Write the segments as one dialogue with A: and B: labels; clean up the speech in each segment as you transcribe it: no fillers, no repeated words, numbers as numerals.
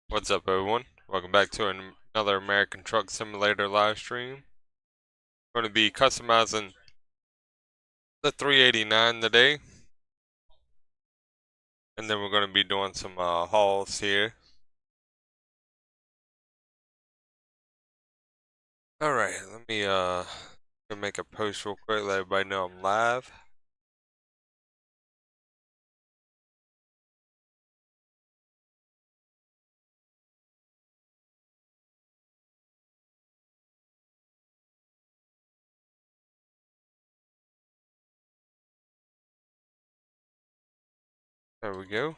A: What's up, everyone? Welcome back to another American Truck Simulator live stream. Going to be customizing the 389 today, and then we're going to be doing some hauls here. Alright, let me gonna make a post real quick, let everybody know I'm live. There we go.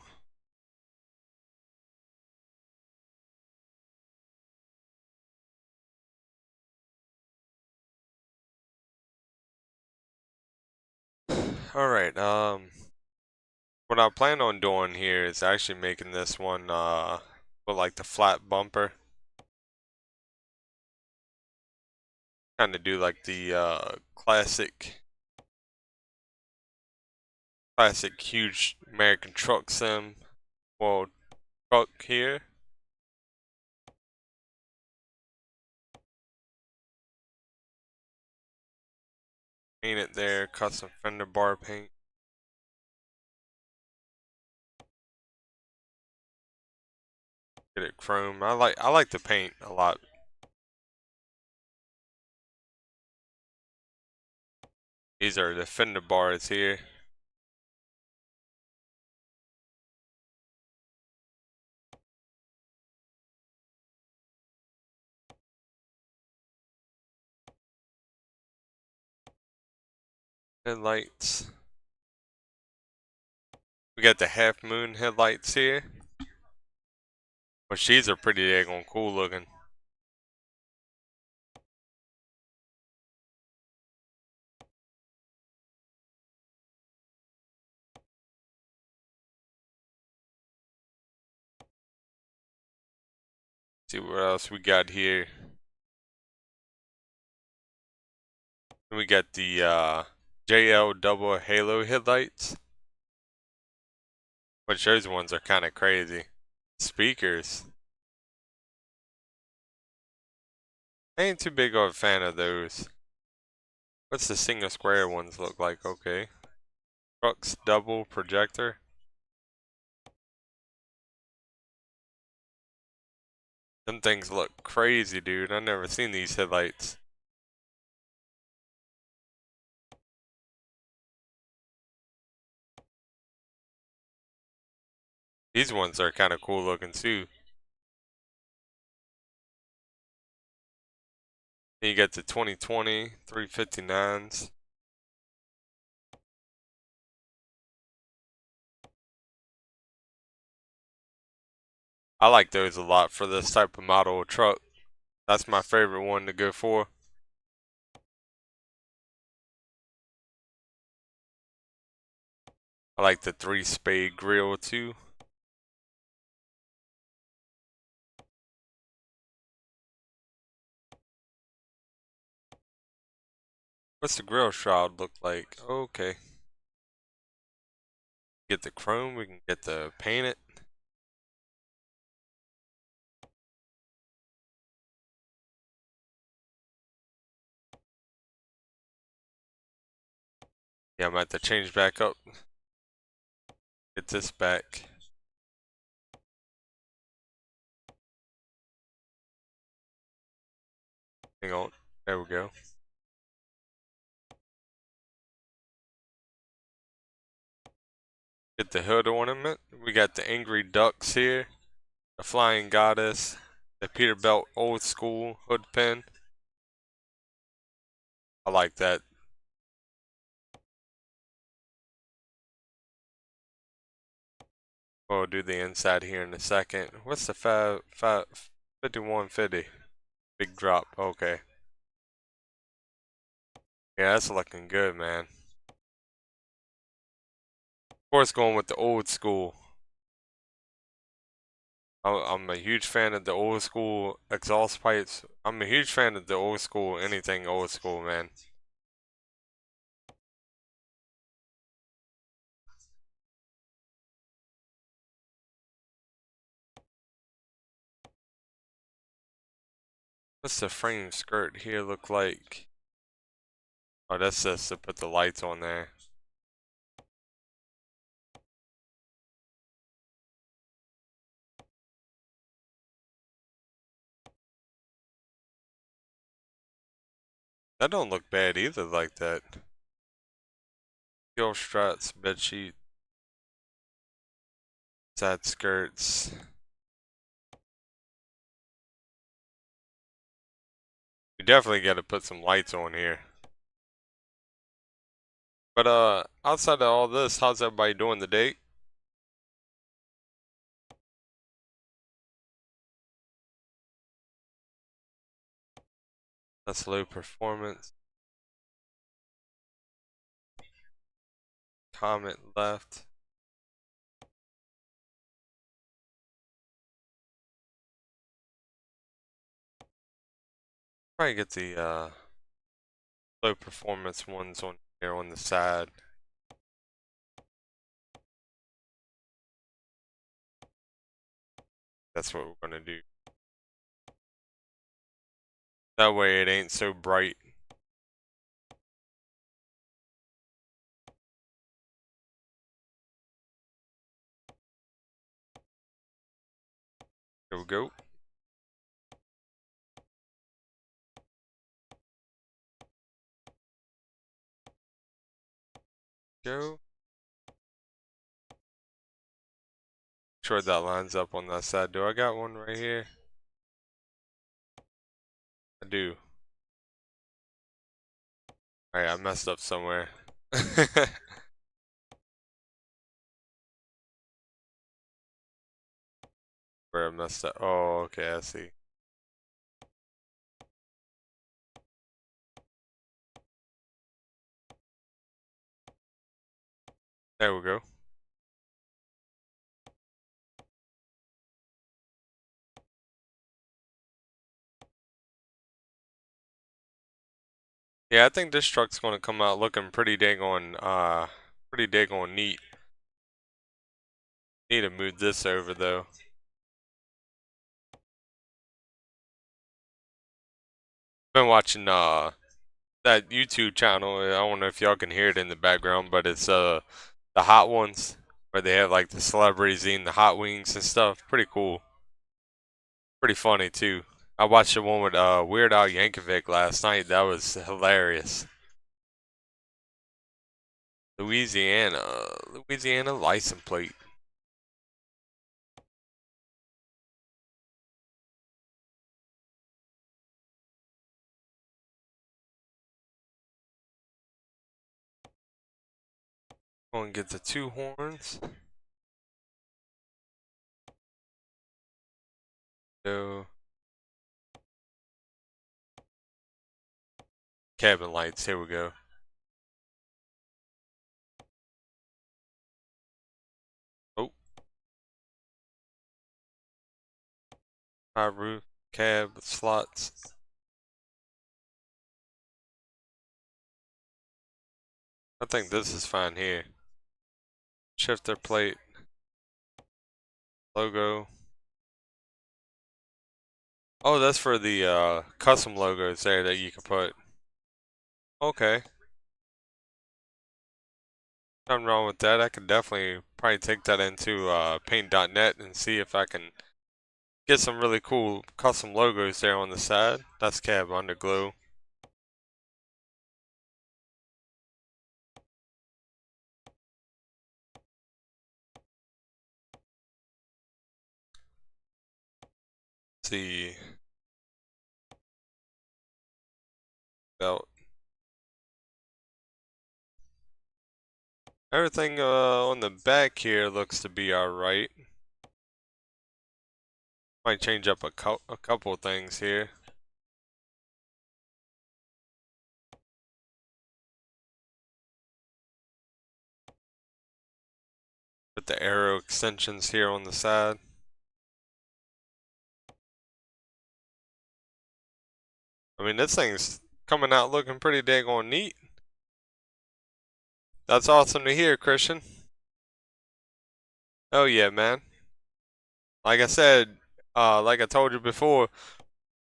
A: Alright, what I plan on doing here is actually making this one with like the flat bumper. Kind of do like the classic huge American truck sim world truck here. Paint it there, custom fender bar paint. Get it chrome. I like the paint a lot. These are the fender bars here. Headlights. We got the half moon headlights here. Which these are pretty daggone cool looking. See what else we got here. We got the JL double halo headlights. Which those ones are kind of crazy. Speakers. I ain't too big of a fan of those. What's the single square ones look like? Okay. Trucks double projector. Them things look crazy, dude. I've never seen these headlights. These ones are kind of cool looking too. You get the 2020 359s. I like those a lot for this type of model of truck. That's my favorite one to go for. I like the 3-spade grill too. What's the grill shroud look like? Okay. Get the chrome, we can get the paint it. Yeah, I'm about to change back up. Get this back. Hang on. There we go. Get the hood ornament. We got the angry ducks here. The flying goddess. The Peterbilt old school hood pin. I like that. We'll do the inside here in a second. What's the 5150? Big drop. Okay. Yeah, that's looking good, man. Of course, going with the old school. I'm a huge fan of the old school exhaust pipes. I'm a huge fan of the old school, anything old school, man. What's the frame skirt here look like? Oh, that's just to put the lights on there. That don't look bad either like that. Heel struts, bed sheet, side skirts. We definitely got to put some lights on here. But outside of all this, how's everybody doing today? That's low performance. Comment left. Probably get the low performance ones on here on the side. That's what we're gonna do. That way it ain't so bright. Here we go. Go. Sure that lines up on that side. Do I got one right here? I do. Alright, I messed up somewhere. Where I messed up. Oh, okay, I see. There we go. Yeah, I think this truck's gonna come out looking pretty dang on neat. Need to move this over though. Been watching that YouTube channel. I don't know if y'all can hear it in the background, but it's the Hot Ones where they have like the celebrities eating the hot wings and stuff. Pretty cool. Pretty funny too. I watched the one with Weird Al Yankovic last night. That was hilarious. Louisiana license plate. Go and get the two horns. Go. Cabin lights. Here we go. Oh. High roof. Cab slots. I think this is fine here. Shifter plate. Logo. Oh, that's for the custom logos there that you can put. Okay. Nothing wrong with that. I could definitely probably take that into paint.net and see if I can get some really cool custom logos there on the side. That's cab underglow. Let's see. Belt. Everything on the back here looks to be alright. Might change up a couple things here. Put the arrow extensions here on the side. I mean, this thing's coming out looking pretty daggone neat. That's awesome to hear, Christian. Oh yeah, man. Like I said, like I told you before,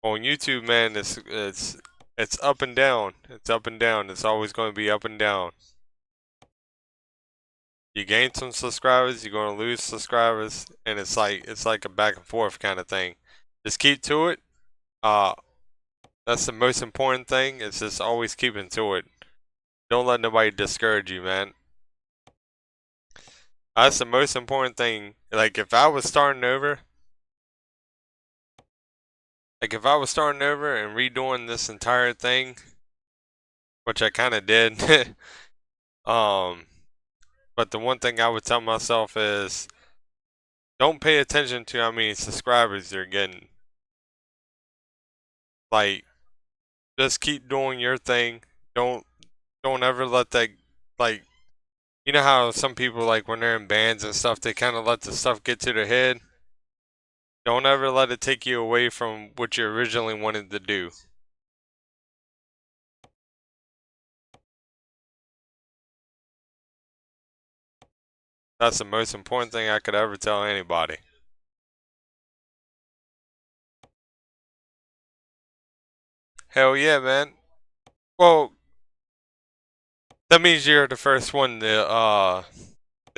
A: On YouTube, man, it's up and down. It's up and down. It's always going to be up and down. You gain some subscribers, you're going to lose subscribers, and it's like a back and forth kind of thing. Just keep to it. That's the most important thing. It's just always keeping to it. Don't let nobody discourage you, man. That's the most important thing. Like if I was starting over and redoing this entire thing, which I kind of did, but the one thing I would tell myself is don't pay attention to how many subscribers you're getting. Like, just keep doing your thing. Don't ever let that, like, you know how some people, like when they're in bands and stuff, they kind of let the stuff get to their head. Don't ever let it take you away from what you originally wanted to do. That's the most important thing I could ever tell anybody. Hell yeah, man. Well, that means you're the first one to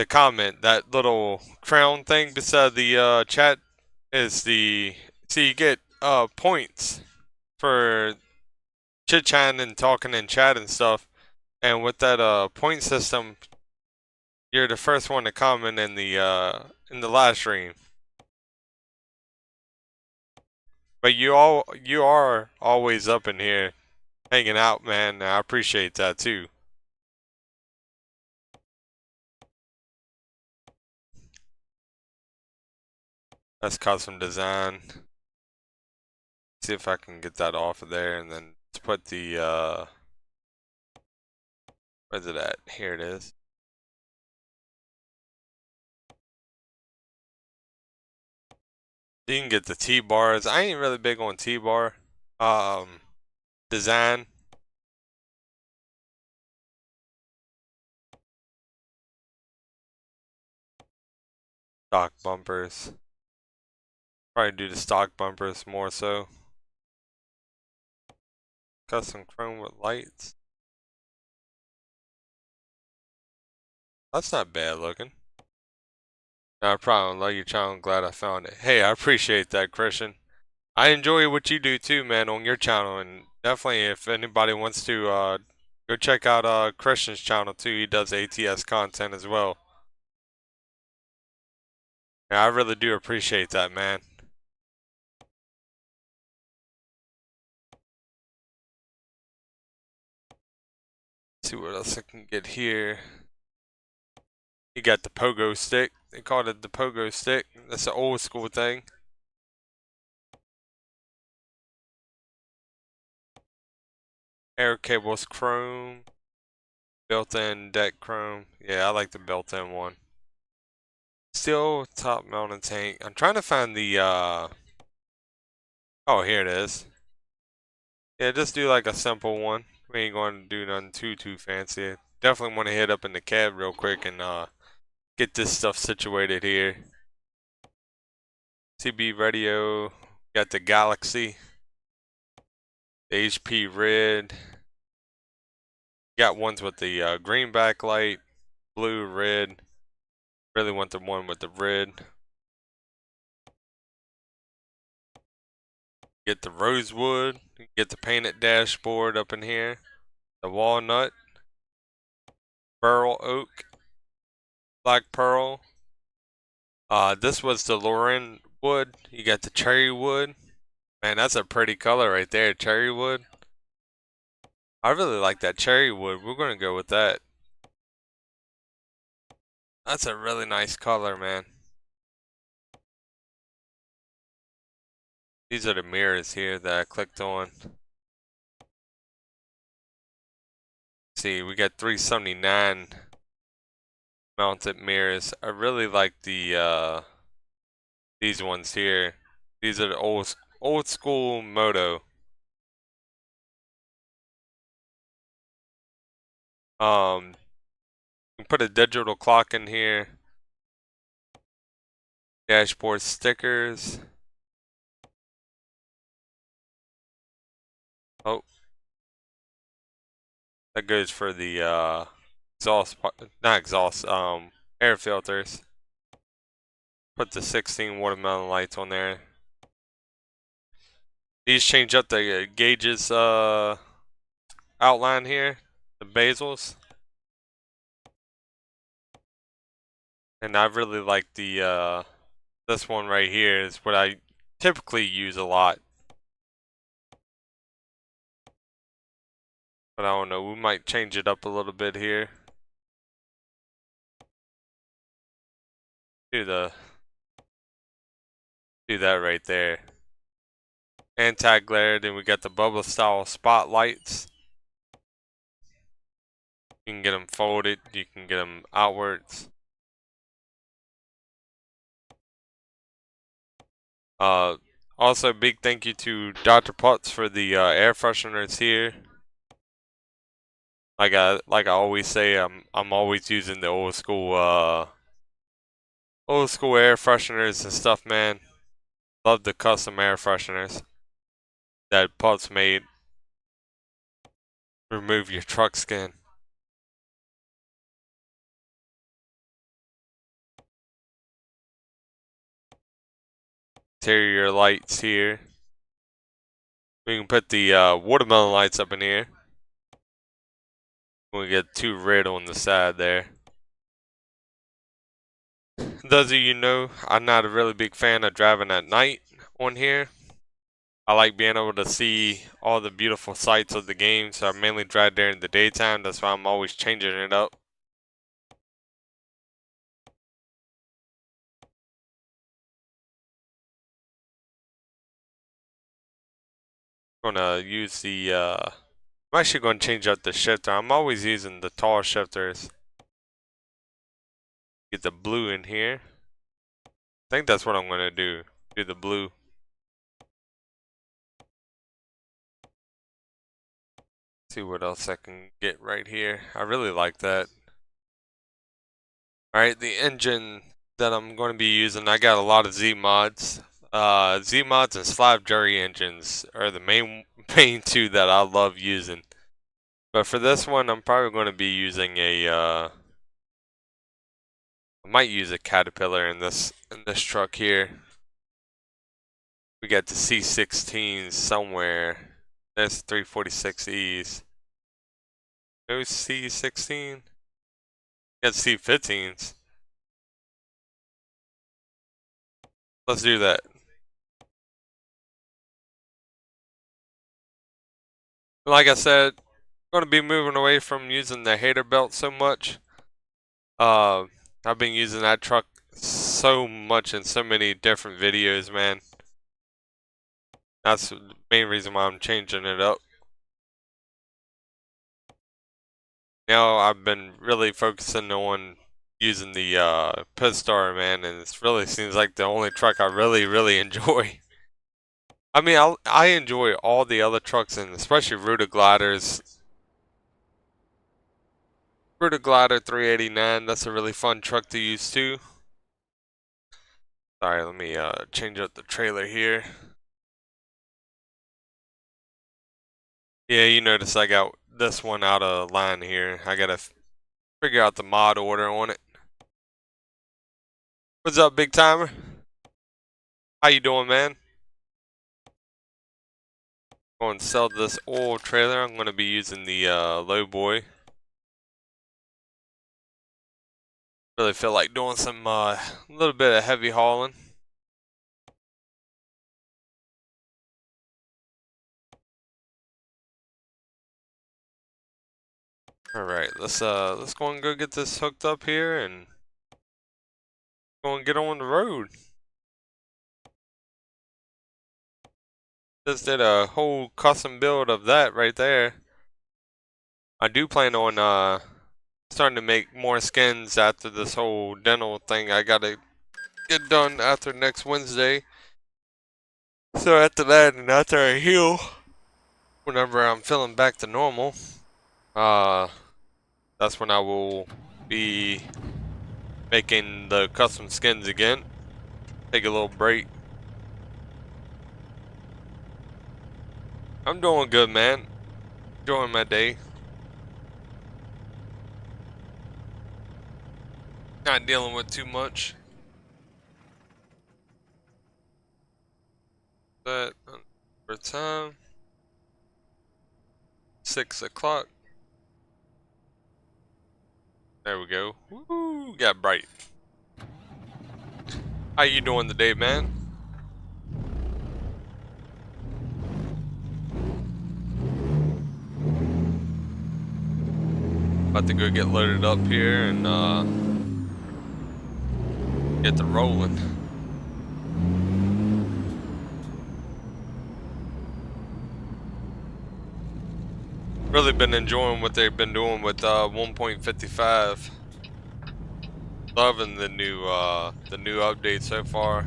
A: comment. That little crown thing beside the chat is the, see, you get points for chit chatting and talking in chat and stuff. And with that point system, you're the first one to comment in the live stream. But you are always up in here hanging out, man. I appreciate that too. That's custom design. See if I can get that off of there, and then let's put the where's it at? Here it is. You can get the T-bars. I ain't really big on T-bar design. Stock bumpers. Probably do the stock bumpers more so. Custom chrome with lights. That's not bad looking. No problem. Love your channel. I'm glad I found it. Hey, I appreciate that, Christian. I enjoy what you do too, man, on your channel, and definitely if anybody wants to go check out Christian's channel too. He does ATS content as well. Yeah, I really do appreciate that, man. Let's see what else I can get here. You got the pogo stick. They called it the pogo stick. That's an old school thing. Air cables chrome. Built-in deck chrome. Yeah, I like the built-in one. Steel top mounted tank. I'm trying to find the oh, here it is. Yeah, just do like a simple one. We ain't going to do nothing too fancy. Definitely want to hit up in the cab real quick and get this stuff situated here. CB radio. Got the Galaxy. The HP Red. Got ones with the green backlight, blue, red. Really want the one with the red. Get the rosewood. Get the painted dashboard up in here. The walnut. Burl oak. Black pearl. This was the Lauren wood. You got the cherry wood. Man, that's a pretty color right there, cherry wood. I really like that cherry wood. We're gonna go with that. That's a really nice color, man. These are the mirrors here that I clicked on. See, we got 379 mounted mirrors. I really like the these ones here. These are the old school Moto. You can put a digital clock in here. Dashboard stickers. Oh, that goes for the exhaust, not exhaust, air filters. Put the 16 watermelon lights on there. These change up the gauges outline here, the bezels. And I really like the this one right here is what I typically use a lot. But I don't know, we might change it up a little bit here. Do that right there. Anti-glare, then we got the bubble style spotlights. You can get them folded, you can get them outwards. Also big thank you to Dr. Pupz for the air fresheners here. Like I always say, I'm always using the old school air fresheners and stuff, man. Love the custom air fresheners that Pupz made. Remove your truck skin. Interior lights here. We can put the watermelon lights up in here. We get 2 red on the side there. Those of you know, I'm not a really big fan of driving at night on here. I like being able to see all the beautiful sights of the game, so I mainly drive during the daytime. That's why I'm always changing it up. I'm gonna use the I'm actually gonna change out the shifter. I'm always using the tall shifters. Get the blue in here. I think that's what I'm gonna do. Do the blue. See what else I can get right here. I really like that. Alright, the engine that I'm going to be using, I got a lot of Z mods. Z mods and slab jury engines are the main 2 that I love using. But for this one, I'm probably going to be using a I might use a Caterpillar in this truck here. We got the C16s somewhere. There's 346Es. No C16. Got C15s. Let's do that. Like I said, I'm going to be moving away from using the hater belt so much. I've been using that truck so much in so many different videos, man. That's the main reason why I'm changing it up. Now I've been really focusing on using the Pizzster, man, and it really seems like the only truck I really enjoy. I mean, I enjoy all the other trucks, and especially Ruta Gliders. Ruta Glider 389, that's a really fun truck to use too. Sorry, let me change up the trailer here. Yeah, you notice I got this one out of line here. I gotta figure out the mod order on it. What's up, big timer? How you doing, man? Going to sell this old trailer. I'm going to be using the low boy. Really feel like doing some little bit of heavy hauling. All right, let's go and go get this hooked up here and go and get on the road. Just did a whole custom build of that right there. I do plan on starting to make more skins after this whole dental thing I gotta get done after next Wednesday. So after that and after I heal, whenever I'm feeling back to normal, that's when I will be making the custom skins again. Take a little break. I'm doing good, man. Enjoying my day. Not dealing with too much. But for time, 6 o'clock. There we go. Woo, got bright. How you doing today, man? About to go get loaded up here and get the rolling. Really been enjoying what they've been doing with 1.55. Loving the new update so far.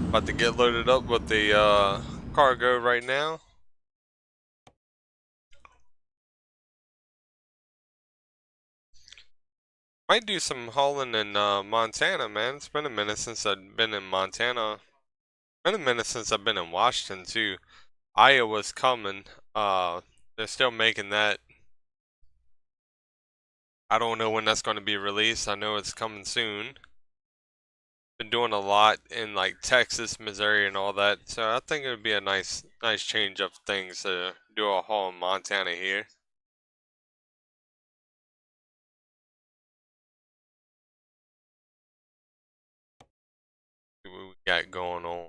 A: About to get loaded up with the cargo right now. Might do some hauling in Montana, man. It's been a minute since I've been in Montana. Been a minute since I've been in Washington too. Iowa's coming. They're still making that. I don't know when that's going to be released. I know it's coming soon. Been doing a lot in like Texas, Missouri, and all that. So I think it would be a nice change of things to do a haul in Montana here. See what we got going on.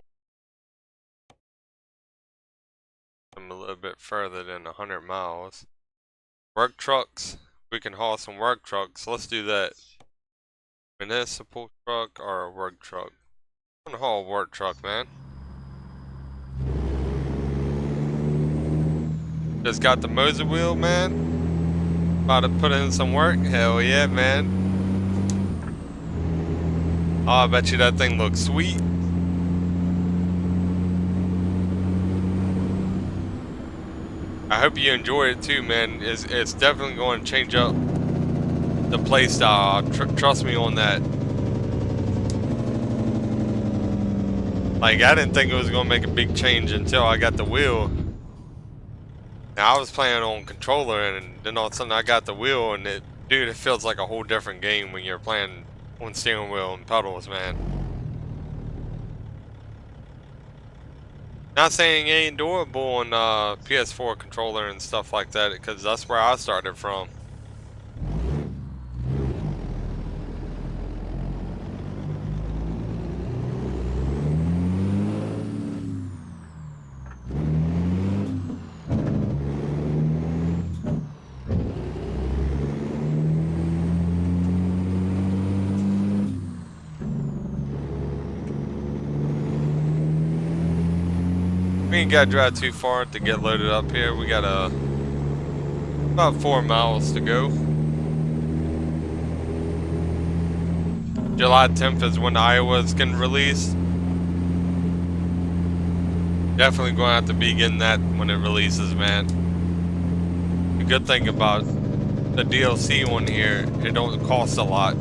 A: I'm a little bit further than 100 miles. Work trucks. We can haul some work trucks. Let's do that. Municipal truck or a work truck? I'm gonna haul a work truck, man. Just got the Moser wheel, man. About to put in some work. Hell yeah, man. Oh, I bet you that thing looks sweet. I hope you enjoy it too, man. It's definitely going to change up the play style. Trust me on that. Like, I didn't think it was going to make a big change until I got the wheel. Now, I was playing on controller, and then all of a sudden I got the wheel, and dude, it feels like a whole different game when you're playing on steering wheel and pedals, man. Not saying it ain't doable on PS4 controller and stuff like that, because that's where I started from. We ain't gotta drive too far to get loaded up here. We got about 4 miles to go. July 10th is when Iowa's getting released. Definitely going to have to be getting that when it releases, man. The good thing about the DLC one here, it don't cost a lot.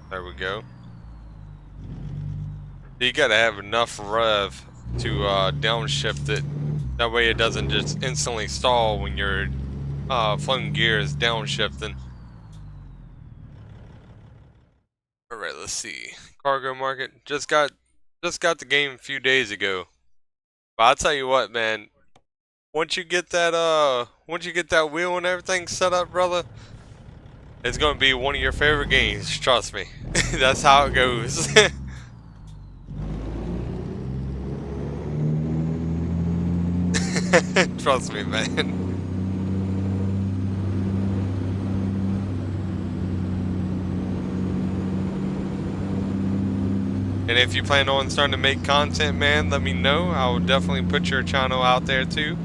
A: There we go. You gotta have enough rev to downshift it. That way it doesn't just instantly stall when your floating gear is downshifting. Alright, let's see. Cargo market. Just got the game a few days ago. But I'll tell you what, man. Once you get that wheel and everything set up, brother, it's gonna be one of your favorite games, trust me. That's how it goes. Trust me, man. And if you plan on starting to make content, man, let me know. I will definitely put your channel out there too.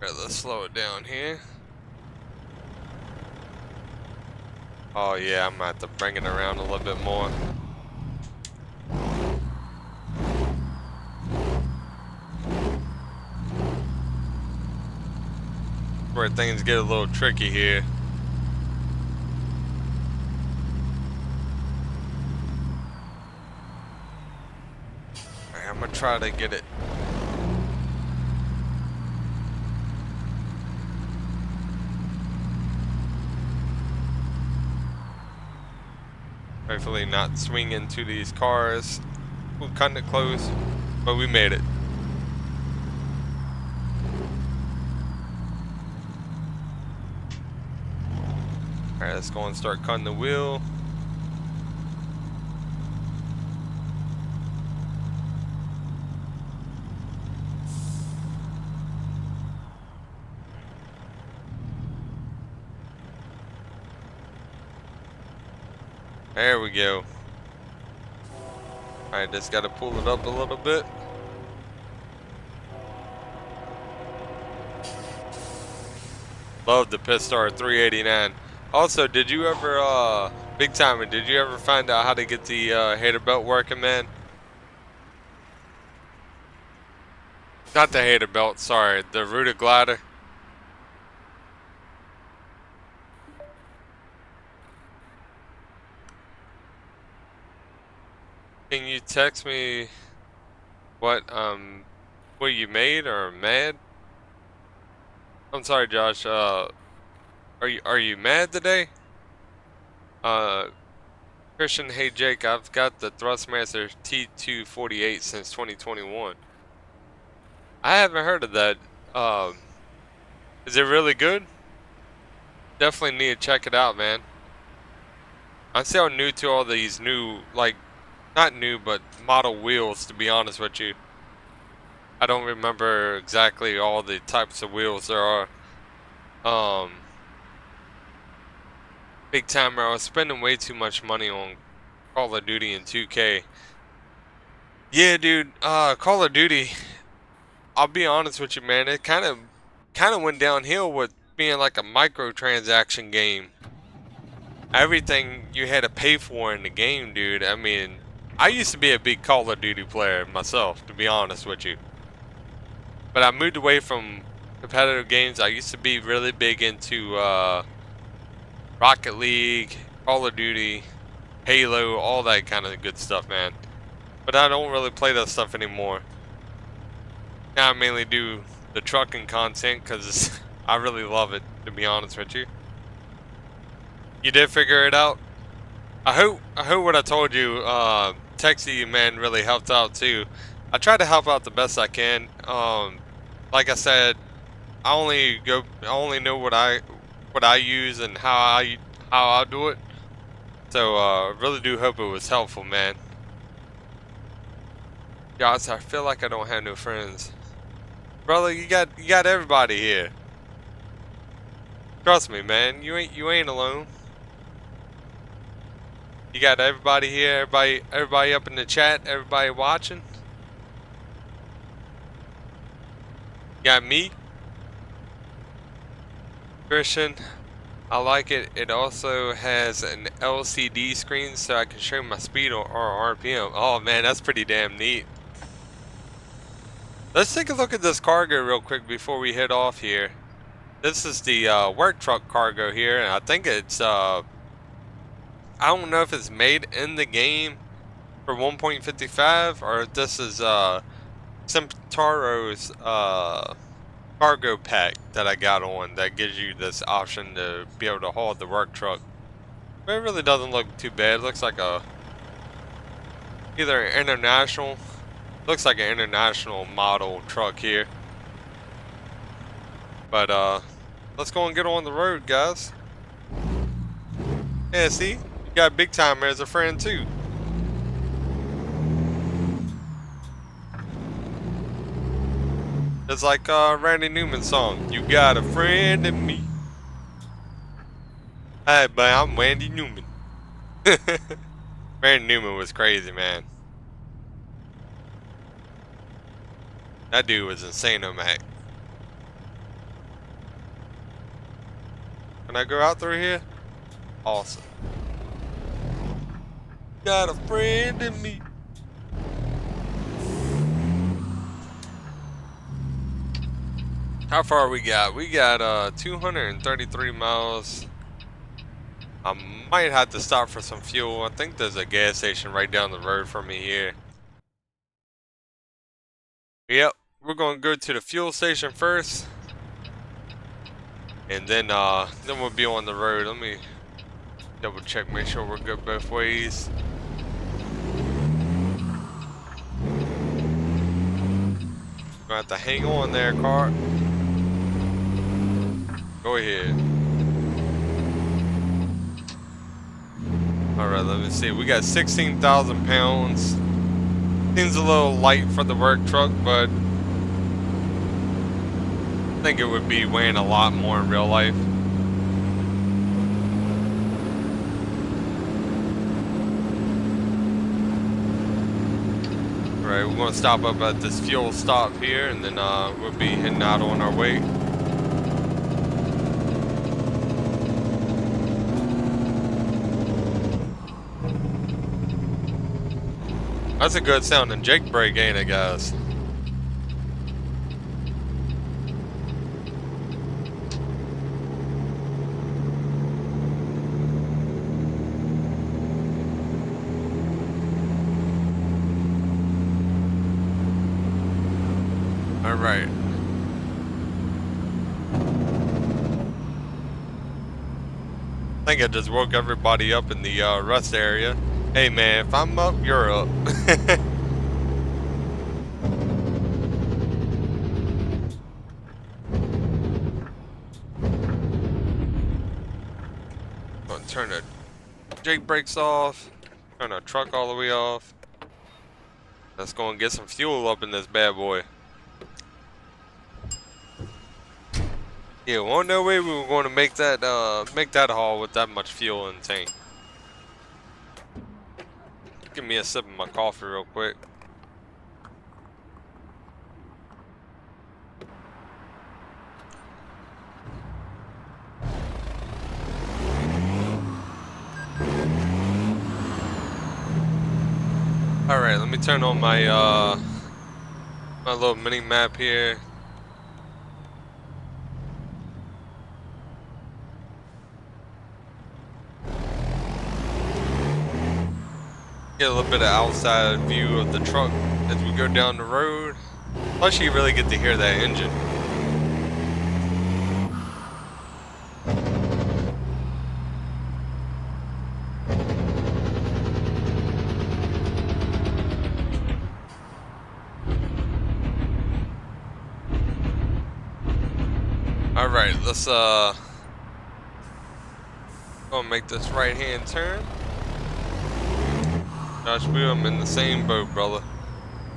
A: Alright, let's slow it down here. Oh yeah, I'm gonna have to bring it around a little bit more. Where things get a little tricky here. Alright, I'm gonna try to get it. Hopefully not swing into these cars. We're cutting it close, but we made it. Alright, let's go and start cutting the wheel. There we go. Alright, just gotta pull it up a little bit. Love the Pizzster 389. Also, did you ever, big timer, did you ever find out how to get the header belt working, man? Not the header belt, sorry, the rooted glider. Can you text me what you made or mad? I'm sorry, Josh. Are you mad today? Christian, hey Jake, I've got the Thrustmaster T248 since 2021. I haven't heard of that. Is it really good? Definitely need to check it out, man. I'm still new to all these new, like, not new, but model wheels, to be honest with you. I don't remember exactly all the types of wheels there are. Big timer, I was spending way too much money on Call of Duty and 2K. Yeah, dude, Call of Duty, I'll be honest with you, man, it kind of went downhill with being like a microtransaction game. Everything you had to pay for in the game, dude. I mean, I used to be a big Call of Duty player myself, to be honest with you. But I moved away from competitive games. I used to be really big into Rocket League, Call of Duty, Halo, all that kind of good stuff, man. But I don't really play that stuff anymore. Now I mainly do the trucking content because I really love it, to be honest with you. You did figure it out? I hope what I told you, texting you, man, really helped out too. I try to help out the best I can. Like I said, I only know what I use and how I do it. So really do hope it was helpful, man. Guys, I feel like I don't have no friends. Brother, you got everybody here. Trust me, man. You ain't alone. You got everybody here, everybody up in the chat, everybody watching. You got me, Christian. I like it. It also has an LCD screen so I can show my speed or RPM. Oh man, that's pretty damn neat. Let's take a look at this cargo real quick before we head off here. This is the work truck cargo here, and I think it's I don't know if it's made in the game for 1.55 or if this is Centauro's cargo pack that I got on that gives you this option to be able to haul the work truck. But it really doesn't look too bad. It looks like either international. Looks like an international model truck here. But let's go and get on the road, guys. Yeah, see, you got Big Timer as a friend too. It's like Randy Newman's song, "You Got a Friend in Me." Hey, but I'm Randy Newman. Randy Newman was crazy, man. That dude was insane on Mac. Can I go out through here? Awesome. Got a friend in me. How far we got? We got 233 miles. I might have to stop for some fuel. I think there's a gas station right down the road from me here. Yep, we're gonna go to the fuel station first, and then we'll be on the road. Let me double check, make sure we're good both ways. Gonna have to hang on there, car. Go ahead. Alright, let me see. We got 16,000 pounds. Seems a little light for the work truck, but I think it would be weighing a lot more in real life. Alright, we're gonna stop up at this fuel stop here, and then we'll be heading out on our way. That's a good sounding Jake brake, ain't it, guys? All right. I think I just woke everybody up in the rest area. Hey man, if I'm up, you're up. Gonna turn the Jake brakes off, turn the truck all the way off. Let's go and get some fuel up in this bad boy. Yeah, well, no way we were going to make that haul with that much fuel in the tank. Give me a sip of my coffee real quick. All right, let me turn on my my little mini map here. Get a little bit of outside view of the truck as we go down the road. Plus you really get to hear that engine. Alright, let's go and make this right hand turn. Josh, I'm in the same boat, brother.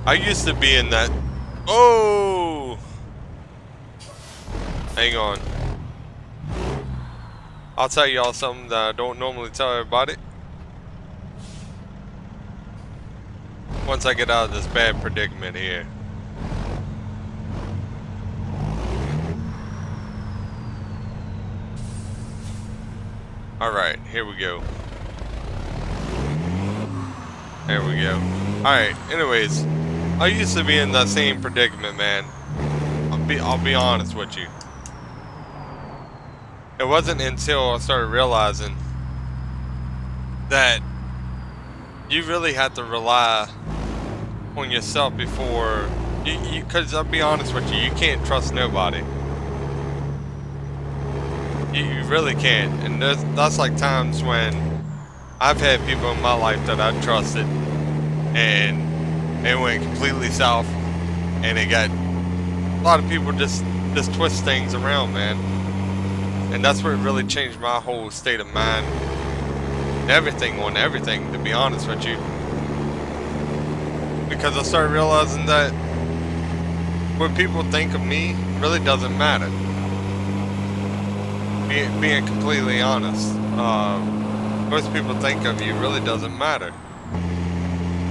A: I used to be in that. Oh! Hang on. I'll tell y'all something that I don't normally tell everybody. Once I get out of this bad predicament here. Alright, here we go. There we go. Alright, anyways, I used to be in that same predicament, man. I'll be honest with you. It wasn't until I started realizing that you really have to rely on yourself before because I'll be honest with you, you can't trust nobody. You really can't, and that's like times when I've had people in my life that I trusted, and it went completely south, and it got a lot of people just just twist things around, man. And that's what really changed my whole state of mind. Everything on everything, to be honest with you. Because I started realizing that what people think of me really doesn't matter. Being completely honest. Most people think of you really doesn't matter.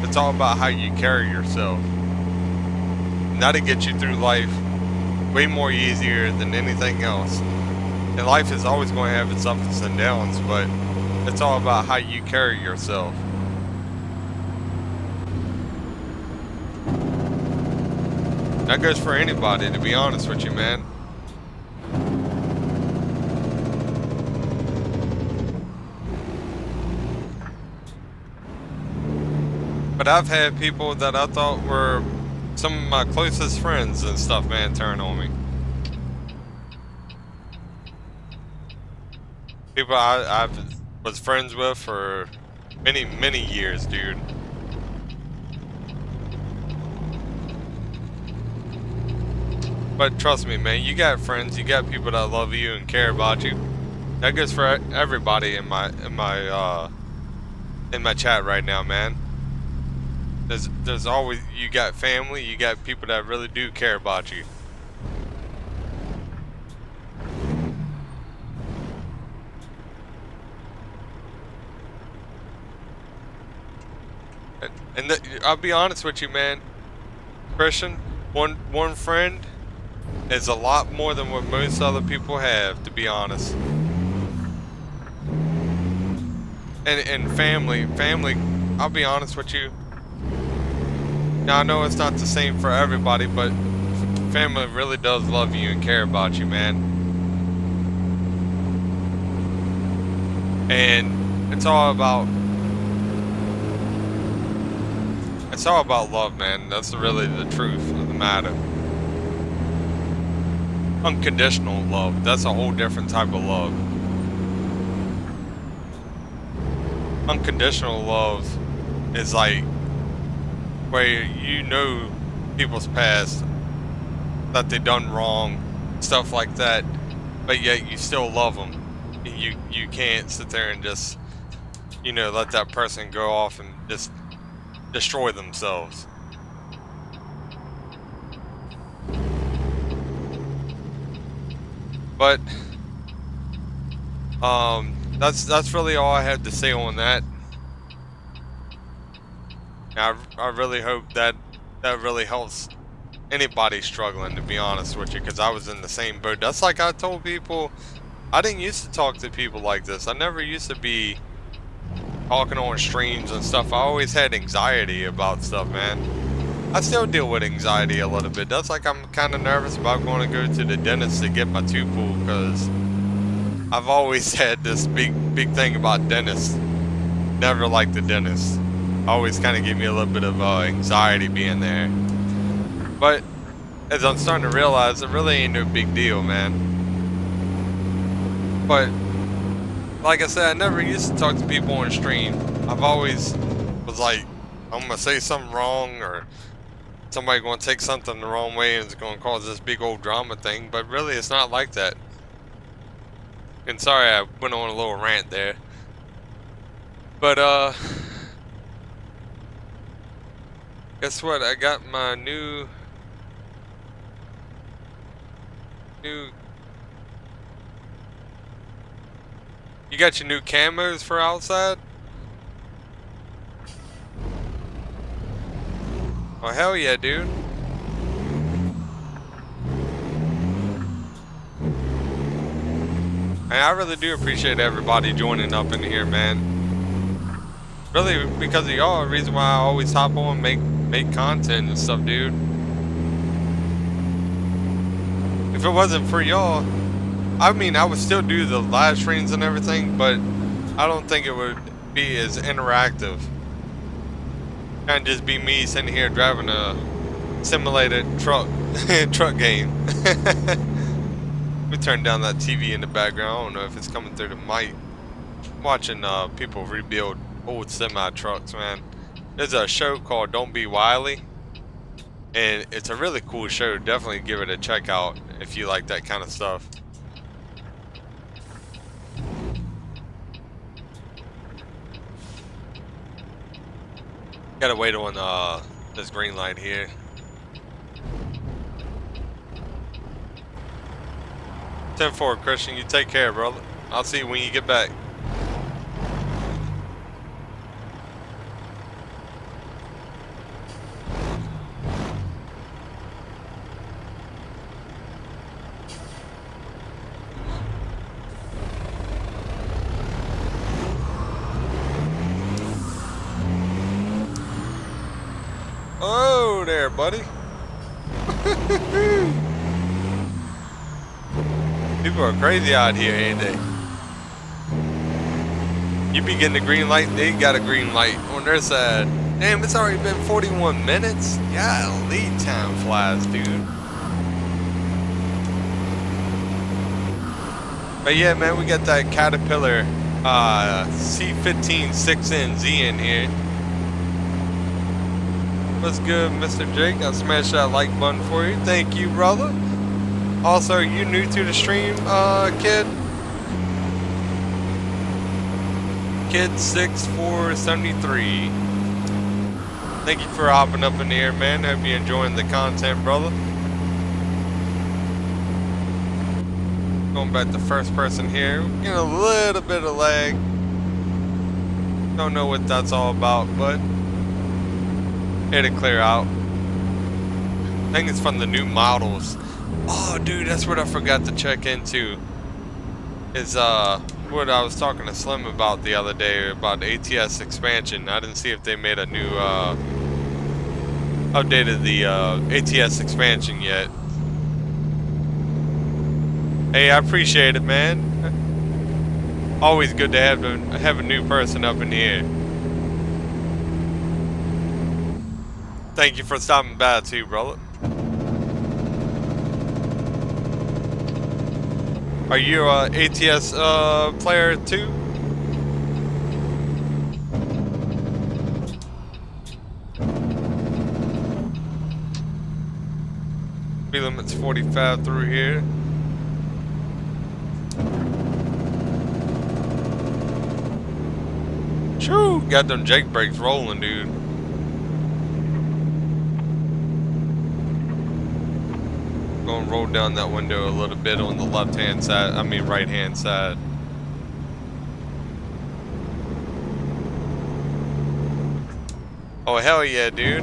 A: It's all about how you carry yourself. And that'll get you through life way more easier than anything else. And life is always going to have its ups and downs, but it's all about how you carry yourself. That goes for anybody, to be honest with you, man. But I've had people that I thought were some of my closest friends and stuff, man, turn on me. People I was friends with for many, many years, dude. But trust me, man, you got friends, you got people that love you and care about you. That goes for everybody in my chat right now, man. There's always, you got family, you got people that really do care about you. And I'll be honest with you, man, Christian, one friend is a lot more than what most other people have, to be honest. And family, I'll be honest with you. Now I know it's not the same for everybody, but family really does love you and care about you, man. And it's all about love, man. That's really the truth of the matter. Unconditional love, that's a whole different type of love. Unconditional love is like where you know people's past, that they done wrong, stuff like that, but yet you still love them. You can't sit there and just, you know, let that person go off and just destroy themselves. But that's really all I have to say on that. I really hope that really helps anybody struggling, to be honest with you, because I was in the same boat. That's like I told people, I didn't used to talk to people like this. I never used to be talking on streams and stuff. I always had anxiety about stuff, man. I still deal with anxiety a little bit. That's like I'm kind of nervous about going to go to the dentist to get my tooth pulled, because I've always had this big thing about dentists. Never liked the dentist. Always kind of give me a little bit of anxiety being there. But as I'm starting to realize, it really ain't no big deal, man. But like I said, I never used to talk to people on stream. I've always was like, I'm gonna say something wrong, or somebody gonna take something the wrong way and it's gonna cause this big old drama thing. But really, it's not like that. And sorry I went on a little rant there. But guess what? I got my new You got your new camos for outside? Oh hell yeah, dude. And I really do appreciate everybody joining up in here, man. Really, because of y'all, the reason why I always hop on and make content and stuff, dude. If it wasn't for y'all, I mean, I would still do the live streams and everything, but I don't think it would be as interactive. Can't just be me sitting here driving a simulated truck game. We turn down that TV in the background. I don't know if it's coming through the mic. I'm watching people rebuild old semi trucks, man. There's a show called Don't Be Wily, and it's a really cool show. Definitely give it a check out. if you like that kind of stuff. Gotta wait on this green light here. 10-4, Christian. You take care, brother. I'll see you when you get back. Oh, there, buddy. People are crazy out here, ain't they? You be getting the green light, they got a green light on their side. Damn, it's already been 41 minutes. Yeah, lead time flies, dude. But yeah, man, we got that Caterpillar C15 6NZ in here. What's good, Mr. Jake? I'll smash that like button for you. Thank you, brother. Also, are you new to the stream, kid? Kid 6473. Thank you for hopping up in the air, man. Hope you're enjoying the content, brother. Going back to first person here. Getting a little bit of lag. Don't know what that's all about, but here to clear out. I think it's from the new models. Oh, dude, that's what I forgot to check into. Is what I was talking to Slim about the other day about ATS expansion. I didn't see if they made a new updated the ATS expansion yet. Hey, I appreciate it, man. Always good to have a new person up in the air. Thank you for stopping by too, brother. Are you a ATS player too? Speed limit's 45 through here. Shoo! Got them Jake brakes rolling, dude. Gonna roll down that window a little bit on the left hand side, I mean right hand side. Oh hell yeah, dude.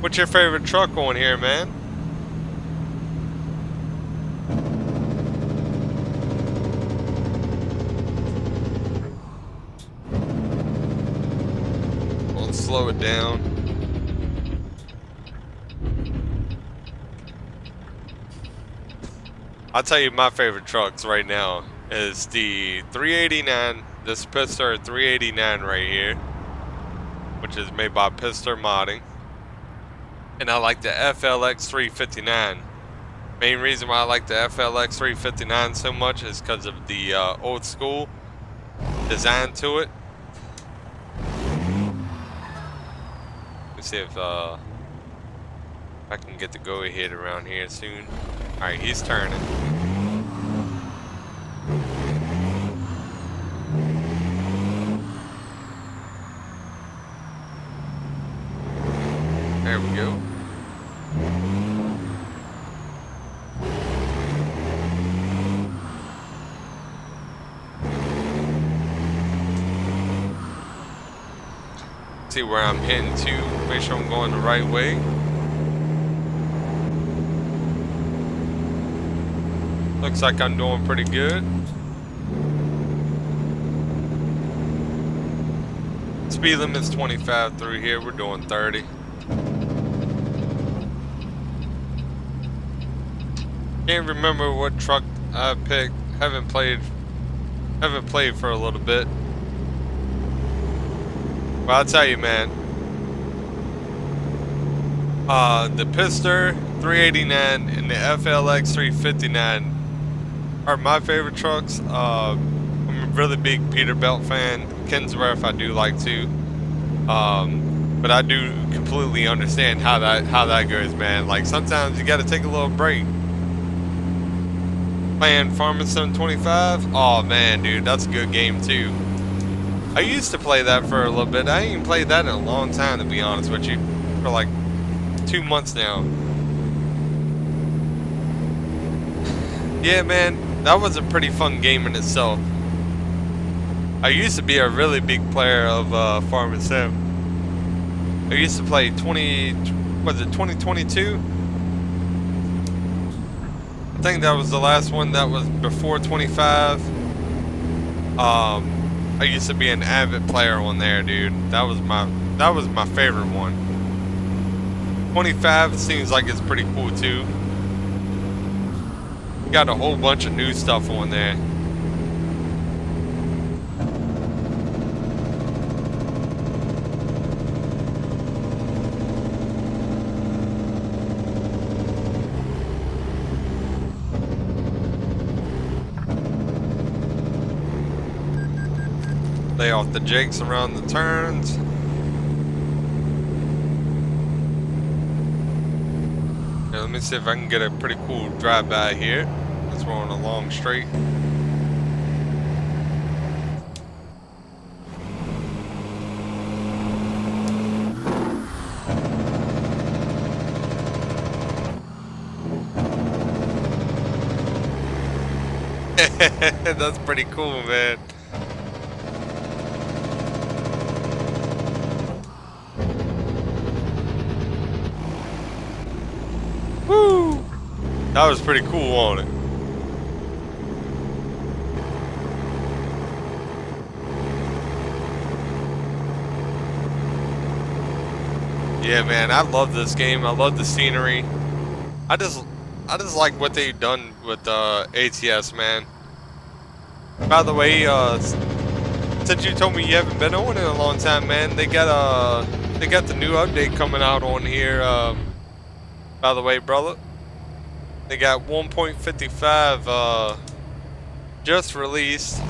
A: What's your favorite truck on here, man? Let's slow it down. I'll tell you my favorite trucks right now is the 389, this Pizzster 389 right here, which is made by Pizzster Modding. And I like the FLX 359. Main reason why I like the FLX 359 so much is because of the old school design to it. Let's see if I can get the go ahead around here soon. Alright, he's turning. There we go. See where I'm heading to, make sure I'm going the right way. Looks like I'm doing pretty good. Speed limit's 25 through here, we're doing 30. Can't remember what truck I picked. Haven't played for a little bit. But I'll tell you, man. The Pizzster 389 and the FLX 359 are my favorite trucks. I'm a really big Peterbilt fan. Kensworth I do like too. But I do completely understand how that goes, man. Like sometimes you got to take a little break. Playing Farming Sim 25. Oh man, dude, that's a good game too. I used to play that for a little bit. I ain't even played that in a long time, to be honest with you. For like 2 months now. Yeah, man, that was a pretty fun game in itself. I used to be a really big player of Farming Sim. I used to play 2022? I think that was the last one that was before 25. I used to be an avid player on there, dude. That was my favorite one. 25 seems like it's pretty cool too. Got a whole bunch of new stuff on there. Lay off the jakes around the turns. Now, let me see if I can get a pretty cool drive-by here. As we're on a long straight. That's pretty cool, man. Woo! That was pretty cool on it. Yeah, man, I love this game. I love the scenery. I just like what they've done with ATS, man. By the way, since you told me you haven't been on in a long time, man, they got the new update coming out on here. By the way, brother, they got 1.55 just released.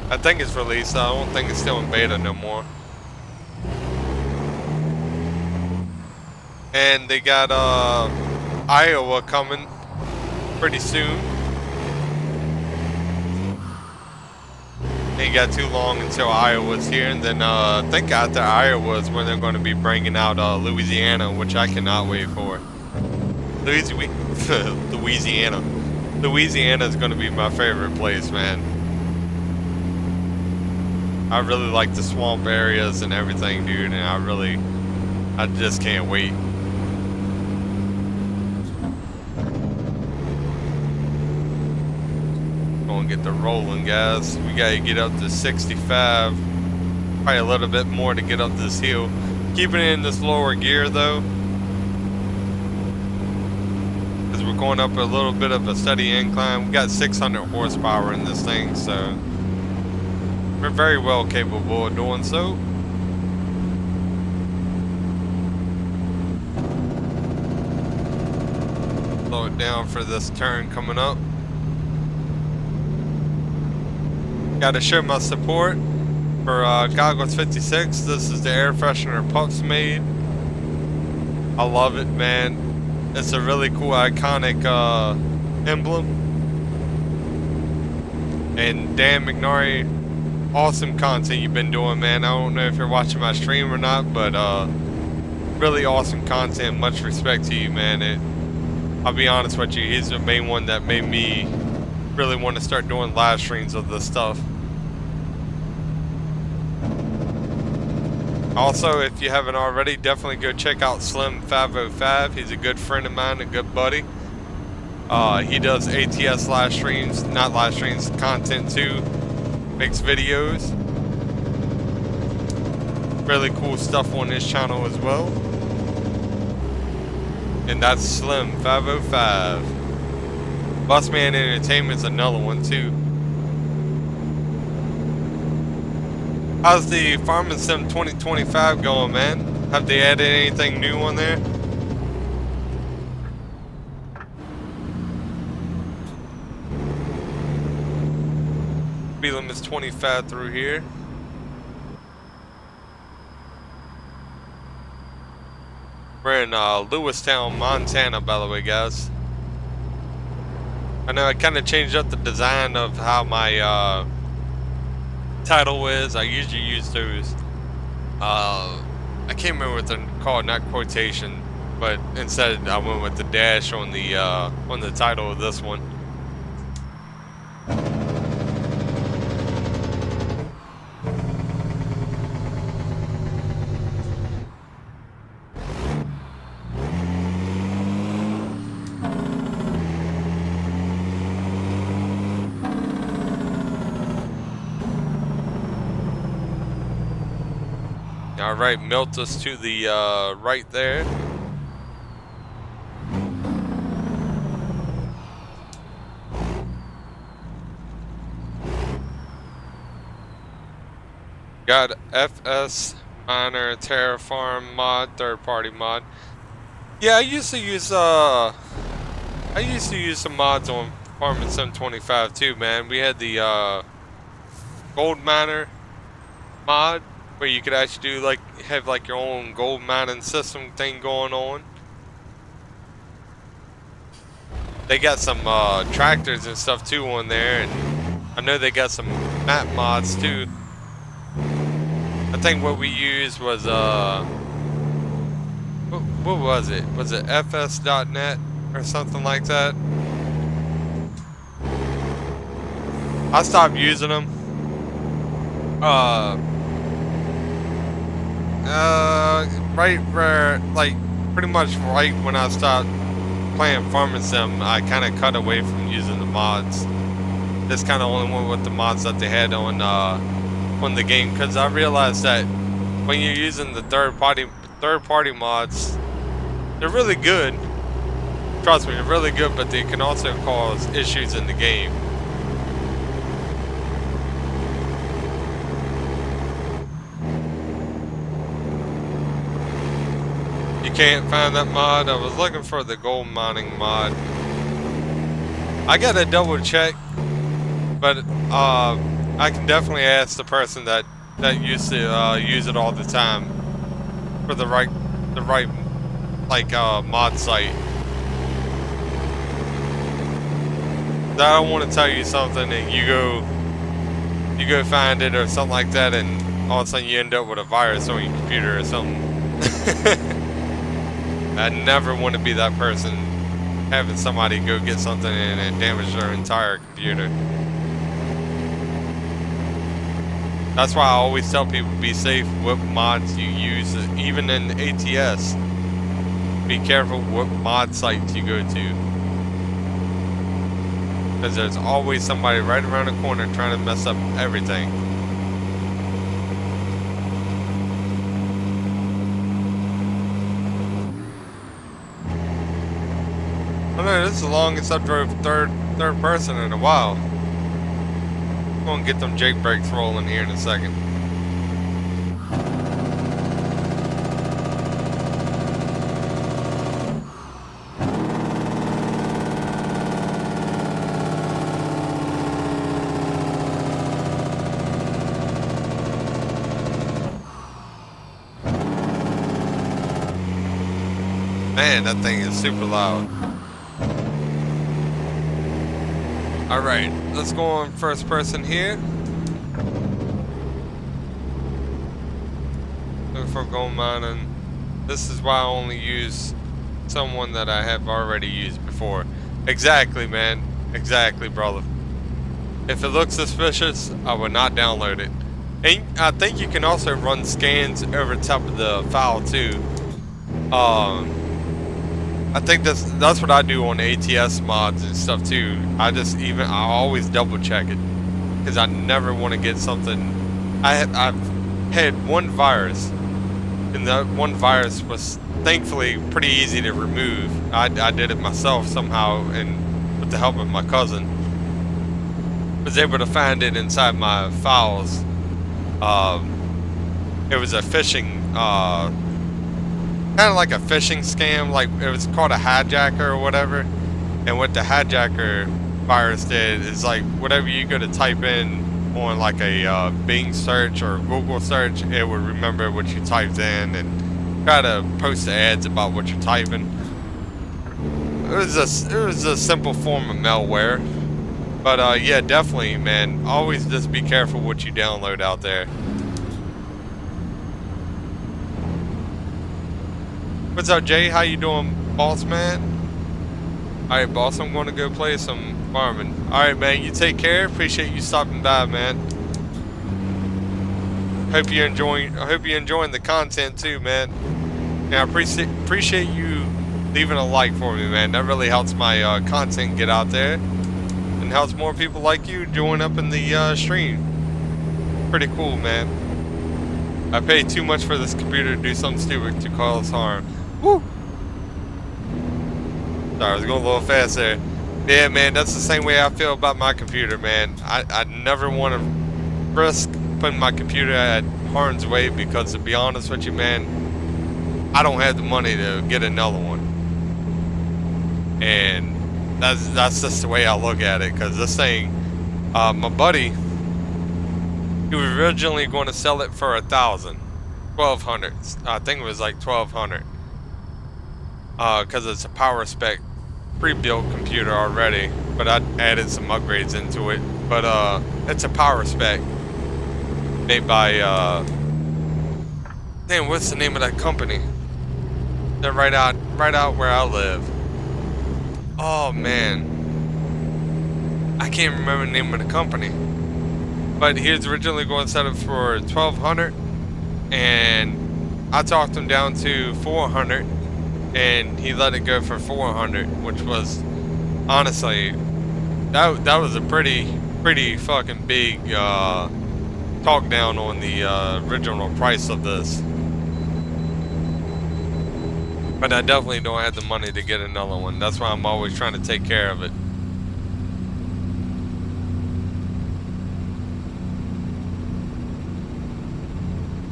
A: I think it's released. I don't think it's still in beta no more. And they got Iowa coming pretty soon. Ain't got too long until Iowa's here, and then I think after Iowa is when they're going to be bringing out Louisiana, which I cannot wait for. Louisiana. Louisiana is going to be my favorite place, man. I really like the swamp areas and everything, dude, and I just can't wait. Gonna get the rolling, guys. We gotta get up to 65. Probably a little bit more to get up this hill. Keeping it in this lower gear though, because we're going up a little bit of a steady incline. We got 600 horsepower in this thing, so we're very well capable of doing so. Slow it down for this turn coming up. Gotta show my support for Goggles 56. This is the air freshener Pupz made. I love it, man. It's a really cool, iconic emblem. And Dan McNarry, awesome content you've been doing, man. I don't know if you're watching my stream or not, but really awesome content. Much respect to you, man. I'll be honest with you, he's the main one that made me really want to start doing live streams of this stuff. Also, if you haven't already, definitely go check out Slim505. He's a good friend of mine, a good buddy. He does ATS live streams, not live streams, content too. Makes videos. Really cool stuff on his channel as well. And that's Slim505. Busman Entertainment's another one too. How's the Farming Sim 2025 going, man? Have they added anything new on there? Speed limit's 25 through here. We're in Lewistown, Montana, by the way, guys. I know I kind of changed up the design of how my title is. I usually use those. I can't remember what they're called, not quotation, but instead I went with the dash on the title of this one. Alright, melt us to the right there. Got FS Miner Terraform mod, third-party mod. Yeah, I used to use some mods on Farming Sim 25 too, man. We had the Gold Miner mod, where you could actually do have your own gold mining system thing going on. They got some tractors and stuff too on there, and I know they got some map mods too. I think what we used was what was it? Was it fs.net or something like that? I stopped using them. Right where, pretty much right when I stopped playing Farming Sim, I kind of cut away from using the mods. Just kind of only went with the mods that they had on the game, because I realized that when you're using the third party mods, they're really good. Trust me, they're really good, but they can also cause issues in the game. Can't find that mod. I was looking for the gold mining mod. I gotta double check, but I can definitely ask the person that used to use it all the time for the right mod site. I don't want to tell you something and you go find it or something like that, and all of a sudden you end up with a virus on your computer or something. I never want to be that person having somebody go get something and damage their entire computer. That's why I always tell people, be safe what mods you use, even in ATS. Be careful what mod sites you go to, because there's always somebody right around the corner trying to mess up everything. I know, this is the longest I've drove third person in a while. I'm gonna get them Jake brakes rolling here in a second. Man, that thing is super loud. Alright, let's go on first person here. Looking for gold mining. This is why I only use someone that I have already used before. Exactly, man. Exactly, brother. If it looks suspicious, I would not download it. And I think you can also run scans over top of the file too. I think that's what I do on ATS mods and stuff too. I always double check it, because I never want to get something. I've had one virus, and that one virus was thankfully pretty easy to remove. I did it myself somehow, and with the help of my cousin, was able to find it inside my files. It was a phishing, kind of like a phishing scam. Like, it was called a hijacker or whatever. And what the hijacker virus did is, like, whatever you go to type in on like a Bing search or Google search, it would remember what you typed in, and try to post the ads about what you're typing. It was a simple form of malware. But yeah, definitely, man. Always just be careful what you download out there. What's up, Jay? How you doing, boss man? Alright, boss, I'm going to go play some farming. Alright, man, you take care. Appreciate you stopping by, man. Hope you're enjoying the content too, man. And I appreciate you leaving a like for me, man. That really helps my content get out there and helps more people like you join up in the stream. Pretty cool, man. I paid too much for this computer to do something stupid to cause harm. Woo! Sorry, I was going a little fast there. Yeah, man, that's the same way I feel about my computer, man. I never want to risk putting my computer at harm's way because, to be honest with you, man, I don't have the money to get another one. And that's just the way I look at it, because this thing, my buddy, he was originally going to sell it for $1,200. I think it was like $1,200. Because it's a power spec pre-built computer already, but I added some upgrades into it. But it's a power spec made by damn, what's the name of that company? They're right out where I live. Oh man, I can't remember the name of the company. But he was originally going to set it for $1,200, and I talked him down to $400. And he let it go for $400, which was honestly that was a pretty fucking big talk down on the original price of this. But I definitely don't have the money to get another one. That's why I'm always trying to take care of it.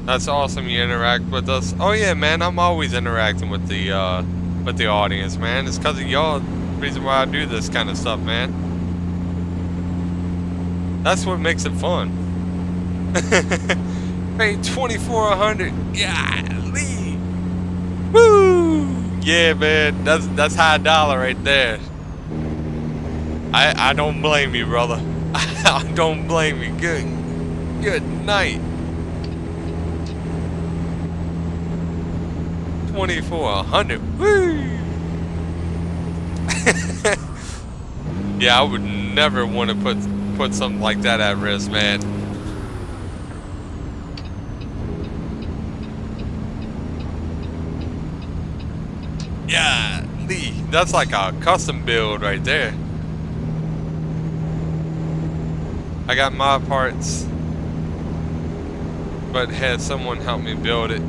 A: That's awesome you interact with us. Oh yeah, man, I'm always interacting with the audience, man. It's because of y'all, the reason why I do this kind of stuff, man. That's what makes it fun. Hey, 2,400, golly. Woo! Yeah, man, that's high dollar right there. I don't blame you, brother. I don't blame you. Good night. 2,400. Woo! Yeah, I would never want to put something like that at risk, man. Yeah, that's like a custom build right there. I got my parts, but had someone help me build it.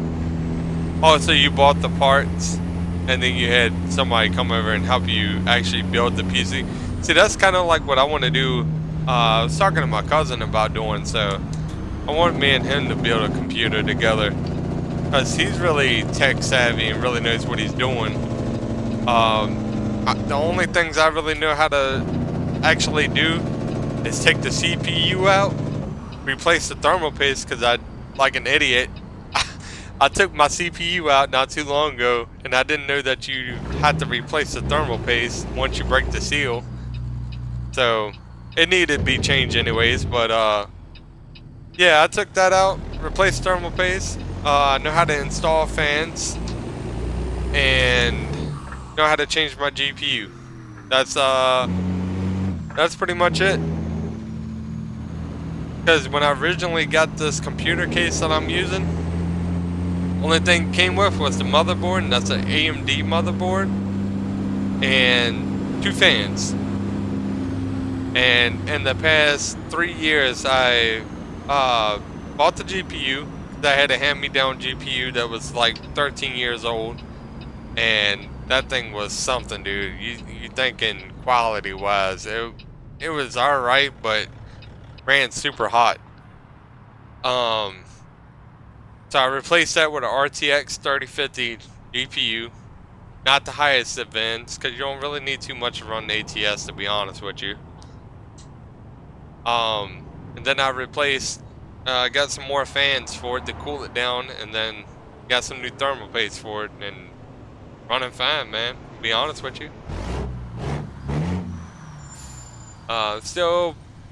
A: Oh, so you bought the parts, and then you had somebody come over and help you actually build the PC? See, that's kind of like what I want to do. I was talking to my cousin about doing, so I want me and him to build a computer together, because he's really tech savvy and really knows what he's doing. The only things I really know how to actually do is take the CPU out, replace the thermal paste, because I, like an idiot, I took my CPU out not too long ago, and I didn't know that you had to replace the thermal paste once you break the seal. So it needed to be changed anyways, but yeah, I took that out, replaced thermal paste. I know how to install fans, and know how to change my GPU. That's pretty much it. Because when I originally got this computer case that I'm using, only thing it came with was the motherboard, and that's an AMD motherboard, and 2 fans. And in the past 3 years, I bought the GPU. I had a hand-me-down GPU that was like 13 years old, and that thing was something, dude. You thinking quality-wise, it was all right, but ran super hot. So I replaced that with an RTX 3050 GPU. Not the highest of ends, because you don't really need too much to run the ATS, to be honest with you. And then I replaced, got some more fans for it to cool it down, and then Got some new thermal paste for it and running fine, man. To be honest with you.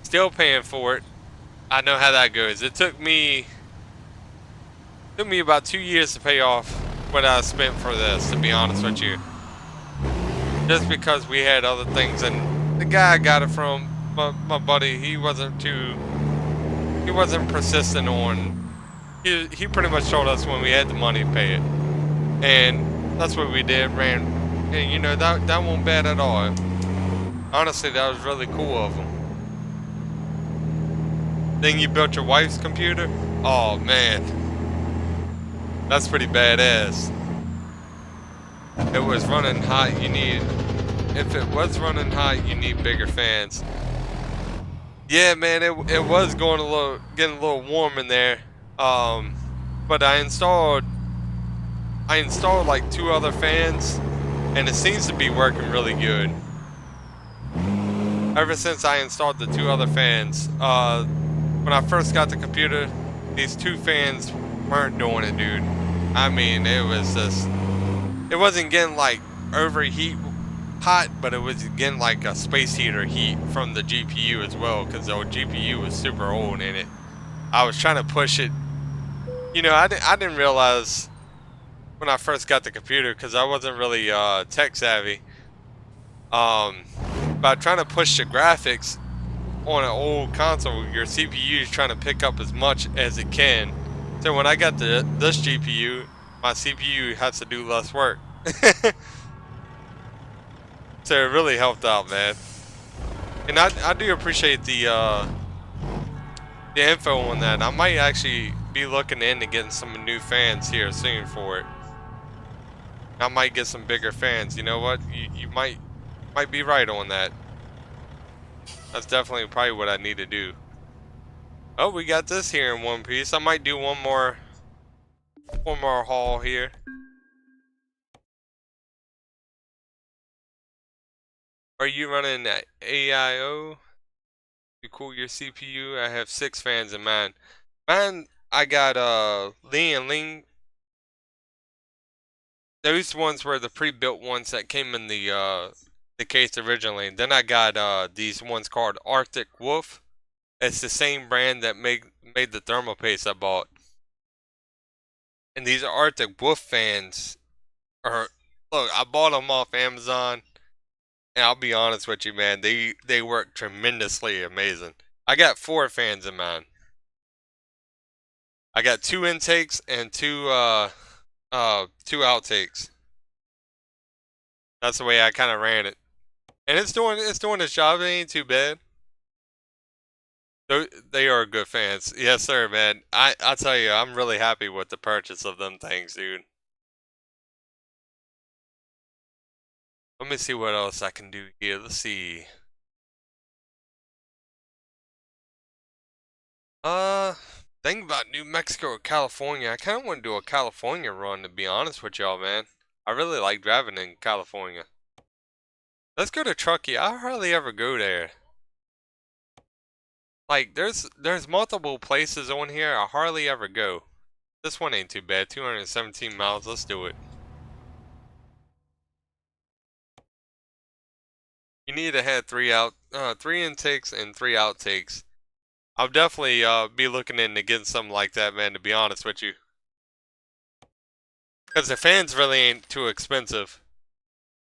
A: Still paying for it. I know how that goes. It took me about 2 years to pay off what I spent for this, to be honest with you. Just because we had other things, and the guy I got it from, my buddy, he wasn't persistent on. He pretty much told us when we had the money to pay it, and that's what we did. And you know, that wasn't bad at all. Honestly, that was really cool of him. Then you built your wife's computer? Oh man, that's pretty badass. It was running hot. If it was running hot, you need bigger fans. Yeah, man, it was getting a little warm in there. But I installed like 2 other fans, and it seems to be working really good. Ever since I installed the 2 other fans, when I first got the computer, these 2 fans weren't doing it, dude. I mean, it wasn't getting like overheat hot, but it was getting like a space heater heat from the GPU as well, because the GPU was super old in it. I was trying to push it. You know, I didn't realize when I first got the computer, because I wasn't really tech savvy. By trying to push the graphics on an old console, your CPU is trying to pick up as much as it can. So when I got this GPU, my CPU has to do less work. So it really helped out, man. And I do appreciate the info on that. I might actually be looking into getting some new fans here soon for it. I might get some bigger fans. You know what? You might be right on that. That's definitely probably what I need to do. Oh, we got this here in one piece. I might do one more haul here. Are you running AIO to cool your CPU? I have 6 fans in mine. Mine, I got Lee and Ling. Those ones were the pre-built ones that came in the case originally. Then I got these ones called Arctic Wolf. It's the same brand that made the thermal paste I bought. And these Arctic Wolf fans are, look, I bought them off Amazon. And I'll be honest with you, man, they work tremendously amazing. I got 4 fans in mine. I got 2 intakes and 2 outtakes. That's the way I kind of ran it, and it's doing its job. It ain't too bad. They are good fans, yes sir, man. I tell you, I'm really happy with the purchase of them things, dude. Let me see what else I can do here. Let's see. Think about New Mexico or California. I kind of want to do a California run, to be honest with y'all, man. I really like driving in California. Let's go to Truckee. I hardly ever go there. Like, there's multiple places on here I hardly ever go. This one ain't too bad. 217 miles. Let's do it. You need to have 3 intakes and 3 outtakes. I'll definitely be looking into getting something like that, man, to be honest with you. Because the fans really ain't too expensive.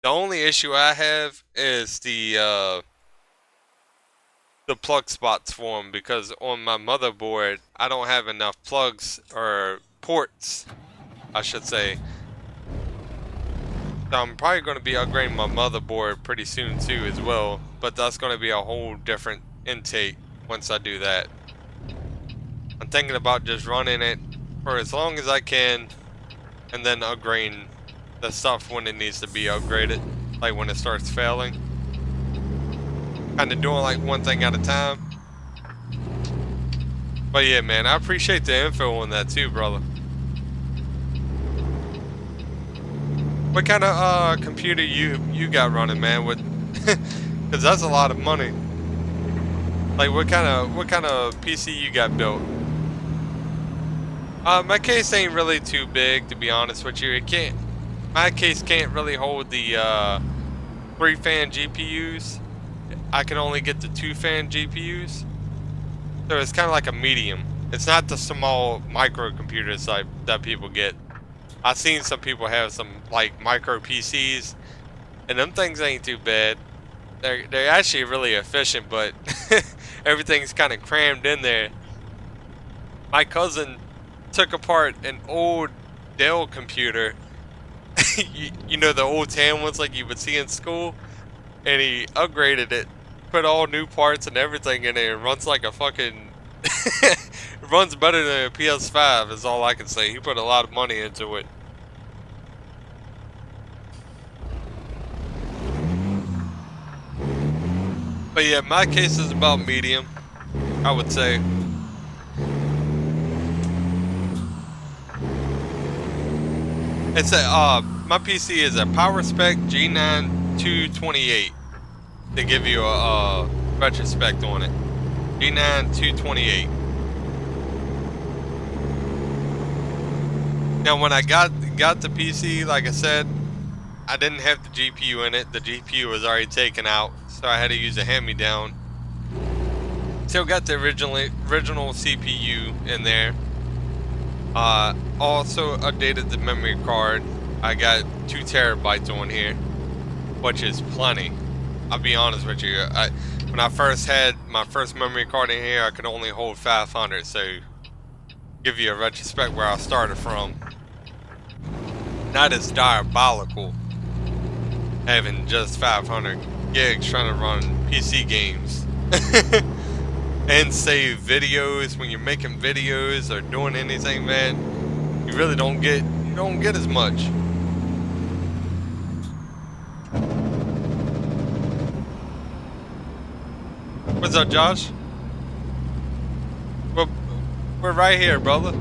A: The only issue I have is the plug spots for them, because on my motherboard I don't have enough plugs, or ports I should say. So I'm probably going to be upgrading my motherboard pretty soon too as well, but that's going to be a whole different intake once I do that. I'm thinking about just running it for as long as I can, and then upgrading the stuff when it needs to be upgraded, like when it starts failing. Kind of doing like one thing at a time. But yeah, man, I appreciate the info on that too, brother. What kind of computer you got running, man? With because that's a lot of money. Like what kind of PC you got built? My case ain't really too big, to be honest with you. It can't. My case can't really hold the 3-fan GPUs. I can only get the 2-fan GPUs, so it's kind of like a medium. It's not the small microcomputers that people get. I've seen some people have some like micro PCs, and them things ain't too bad. They're actually really efficient, but everything's kind of crammed in there. My cousin took apart an old Dell computer, you know, the old tan ones like you would see in school, and he upgraded it, put all new parts and everything in there, and runs like a fucking runs better than a PS5 is all I can say. He put a lot of money into it. But yeah, my case is about medium, I would say. It's a my PC is a PowerSpec G9 228. They give you a retrospect on it. G9 228. Now when I got the PC, like I said, I didn't have the GPU in it. The GPU was already taken out, so I had to use a hand-me-down. Still got the original CPU in there. Also updated the memory card. I got 2 terabytes on here, which is plenty. I'll be honest with you. When I first had my first memory card in here, I could only hold 500. So, give you a retrospect where I started from. That is diabolical. Having just 500 gigs trying to run PC games. And save videos when you're making videos or doing anything, man. You really don't get as much. What's up, Josh? We're right here, brother.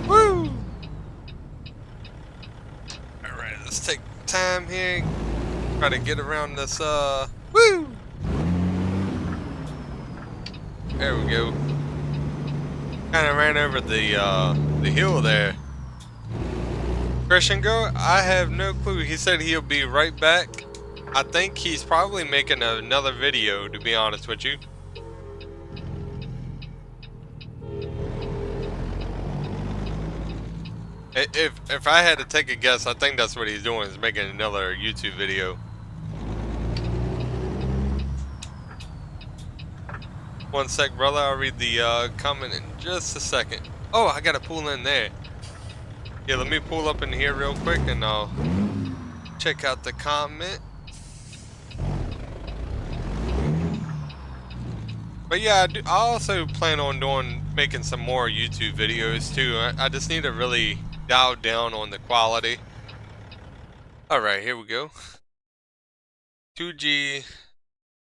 A: Woo! Alright, let's take time here. Try to get around this, woo! There we go. Kinda ran over the hill there. Christian Go? I have no clue. He said he'll be right back. I think he's probably making another video, to be honest with you. If I had to take a guess, I think that's what he's doing, is making another YouTube video. One sec, brother. I'll read the comment in just a second. Oh, I gotta pull in there. Yeah, let me pull up in here real quick and I'll check out the comment. But yeah, I also plan on making some more YouTube videos too. I just need to really dial down on the quality. Alright, here we go. 2G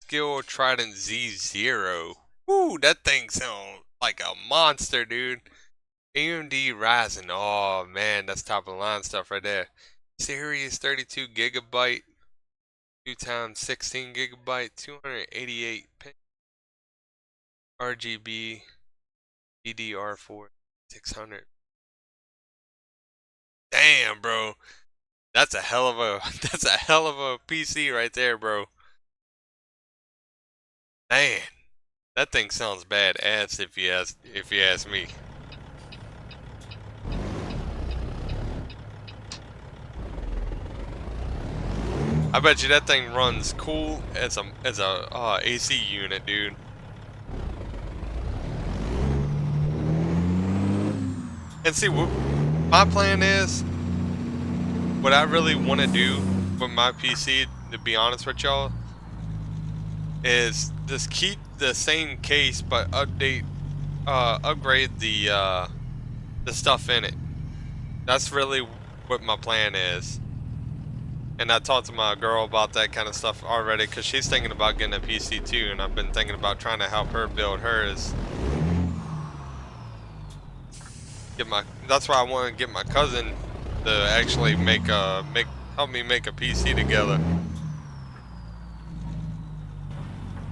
A: Skill Trident Z0. Ooh, that thing sounds like a monster, dude. AMD Ryzen. Oh man, that's top of the line stuff right there. Series 32 gigabyte, 2 times 16 gigabyte, 288 pin. RGB, DDR4, 600. Damn, bro. That's a hell of a PC right there, bro. Man, that thing sounds badass if you ask me. I bet you that thing runs cool as a AC unit, dude. And see, what my plan is, what I really want to do with my PC, to be honest with y'all, is just keep the same case but upgrade the stuff in it. That's really what my plan is. And I talked to my girl about that kind of stuff already, because she's thinking about getting a PC too, and I've been thinking about trying to help her build hers. That's why I want to get my cousin to actually help me make a PC together.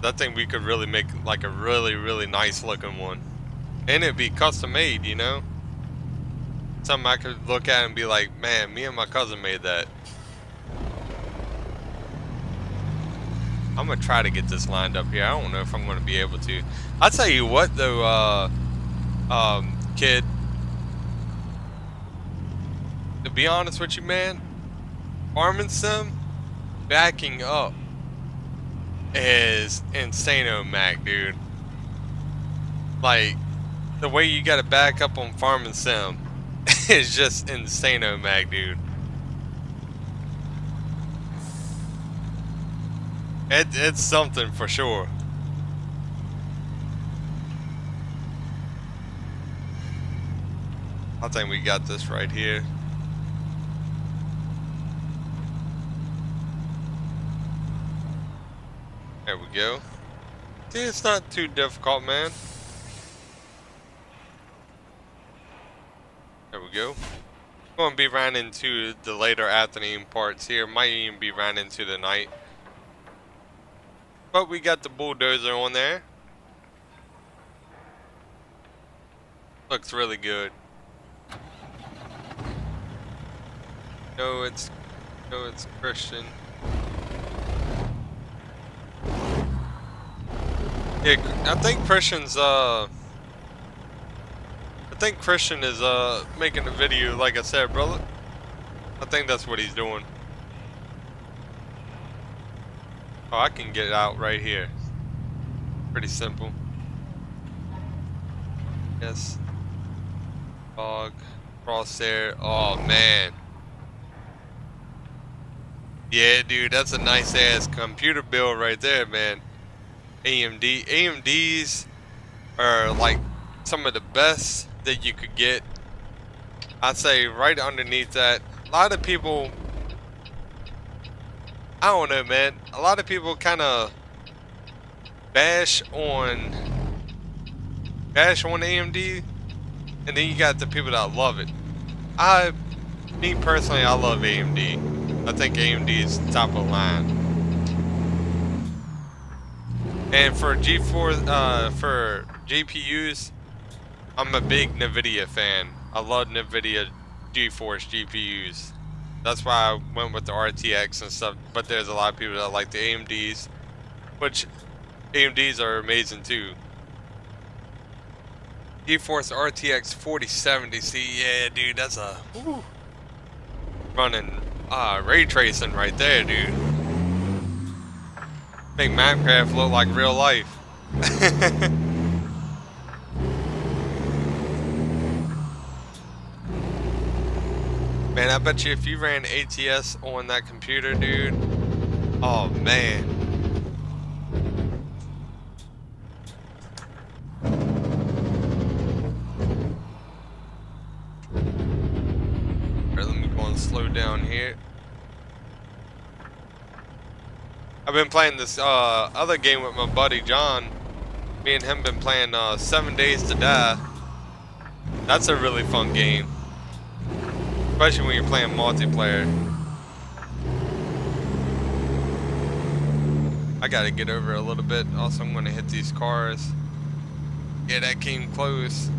A: I think we could really make like a really nice looking one. And it'd be custom made, you know? Something I could look at and be like, man, me and my cousin made that. I'm gonna try to get this lined up here. I don't know if I'm gonna be able to. I'll tell you what though, kid. To be honest with you, man, farming sim backing up is insano, Mac, dude. Like the way you gotta back up on farming sim is just insano, Mac, dude. It's something for sure. I think we got this right here. There we go. See, it's not too difficult, man. There we go. Going to be running into the later afternoon parts here. Might even be running into the night. But we got the bulldozer on there. Looks really good. No, it's Christian. Yeah, I think Christian is making a video, like I said, brother. I think that's what he's doing. Oh, I can get out right here. Pretty simple. Yes. Fog. Crosshair. Oh, man. Yeah, dude, that's a nice ass computer build right there, man. AMDs are like some of the best that you could get. I'd say right underneath that, a lot of people, I don't know, man, a lot of people kind of bash on AMD, and then you got the people that love it. Me personally, I love AMD. I think AMD is top of the line. And for for GPUs, I'm a big NVIDIA fan. I love NVIDIA GeForce GPUs. That's why I went with the RTX and stuff. But there's a lot of people that like the AMDs, which AMDs are amazing too. GeForce RTX 4070. See, yeah, dude, that's a running ray tracing right there, dude. Make Minecraft look like real life. Man, I bet you if you ran ATS on that computer, dude. Oh man. Alright, let me go and slow down here. I've been playing this other game with my buddy John. Me and him been playing 7 Days to Die. That's a really fun game, especially when you're playing multiplayer. I gotta get over a little bit. Also, I'm gonna hit these cars. Yeah, that came close.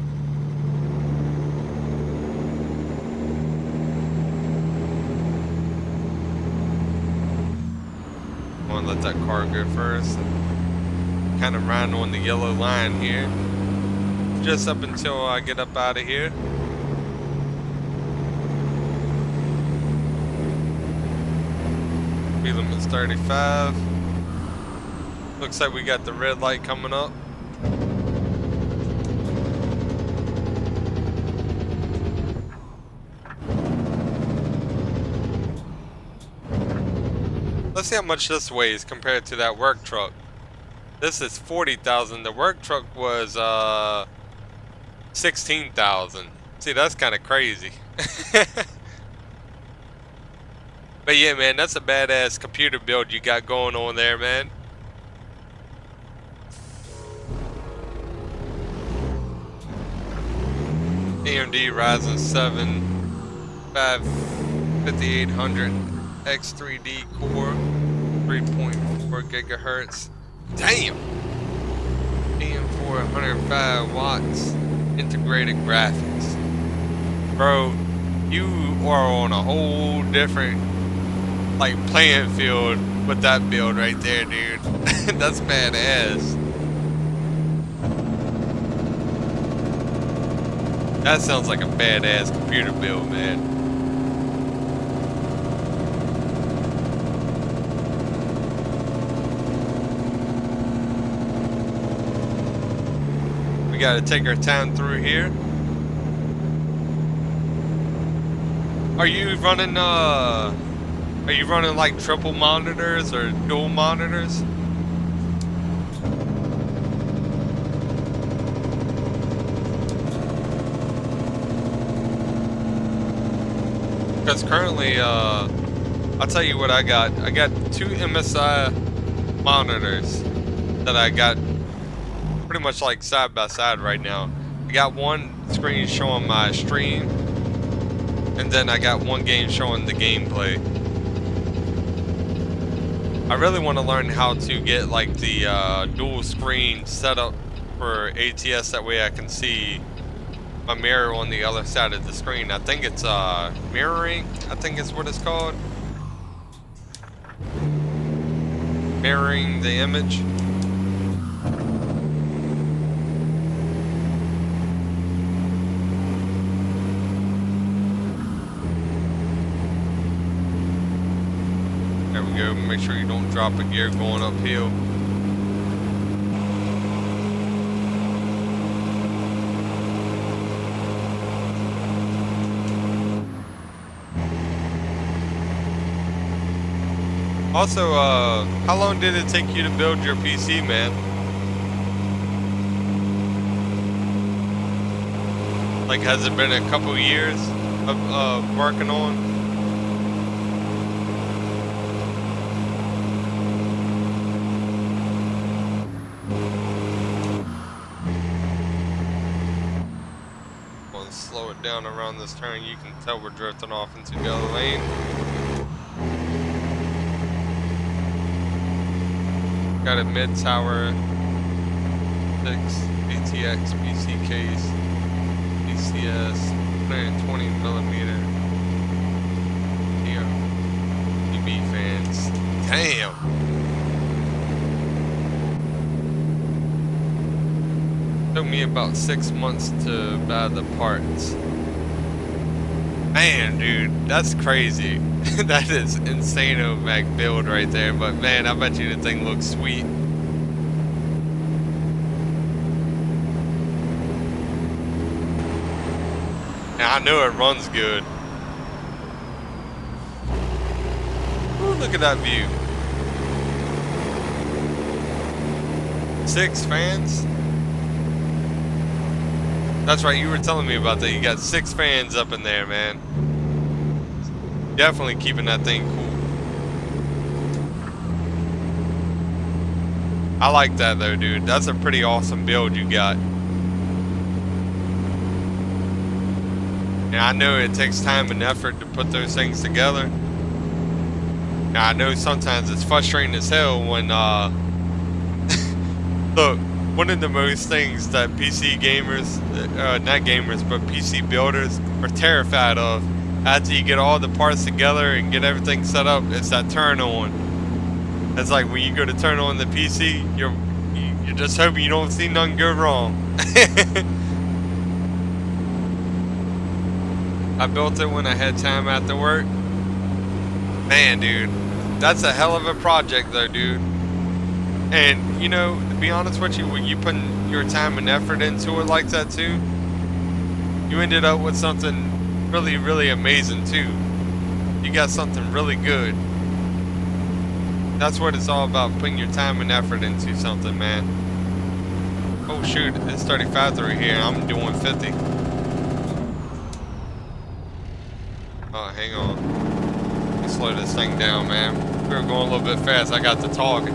A: I want to let that car go first. Kind of riding on the yellow line here, just up until I get up out of here. Speed limit's 35. Looks like we got the red light coming up. Let's see how much this weighs compared to that work truck. This is 40,000. The work truck was 16,000. See, that's kind of crazy. But yeah, man, that's a badass computer build you got going on there, man. AMD Ryzen 7 5800 X3D core, 3.4 gigahertz. Damn. AM4 105 watts. Integrated graphics. Bro, you are on a whole different, like, playing field with that build right there, dude. That's badass. That sounds like a badass computer build, man. We gotta take our time through here. Are you running like triple monitors or dual monitors? Because currently, I'll tell you what I got. I got 2 MSI monitors that I got pretty much like side by side right now. I got one screen showing my stream, and then I got one game showing the gameplay. I really want to learn how to get like the dual screen set up for ATS, that way I can see my mirror on the other side of the screen. I think it's mirroring, I think is what it's called. Mirroring the image. There we go. Make sure you don't drop a gear going uphill. Also, how long did it take you to build your PC, man? Like, has it been a couple years of working on? Well, slow it down around this turn. You can tell we're drifting off into the other lane. Got a mid tower, 6 ATX BCKs, DCS, 120 millimeter. Here, EB fans. Damn. Took me about 6 months to buy the parts. Man, dude, that's crazy. That is insano Mac build right there, but man, I bet you the thing looks sweet. Now, I know it runs good. Ooh, look at that view. 6 fans? That's right, you were telling me about that. You got 6 fans up in there, man. Definitely keeping that thing cool. I like that though, dude. That's a pretty awesome build you got. Now, I know it takes time and effort to put those things together. Now, I know sometimes it's frustrating as hell when, look, one of the most things that PC gamers, not gamers, but PC builders are terrified of after you get all the parts together and get everything set up, it's that turn on. It's like when you go to turn on the PC, you're just hoping you don't see nothing go wrong. I built it when I had time after work. Man, dude, that's a hell of a project though, dude. And, you know, to be honest with you, when you put your time and effort into it like that too, you ended up with something really, really amazing too. You got something really good. That's what it's all about, putting your time and effort into something, man. Oh shoot, it's 35 through here, I'm doing 50. Oh, hang on. Let me slow this thing down, man. We were going a little bit fast, I got to talking.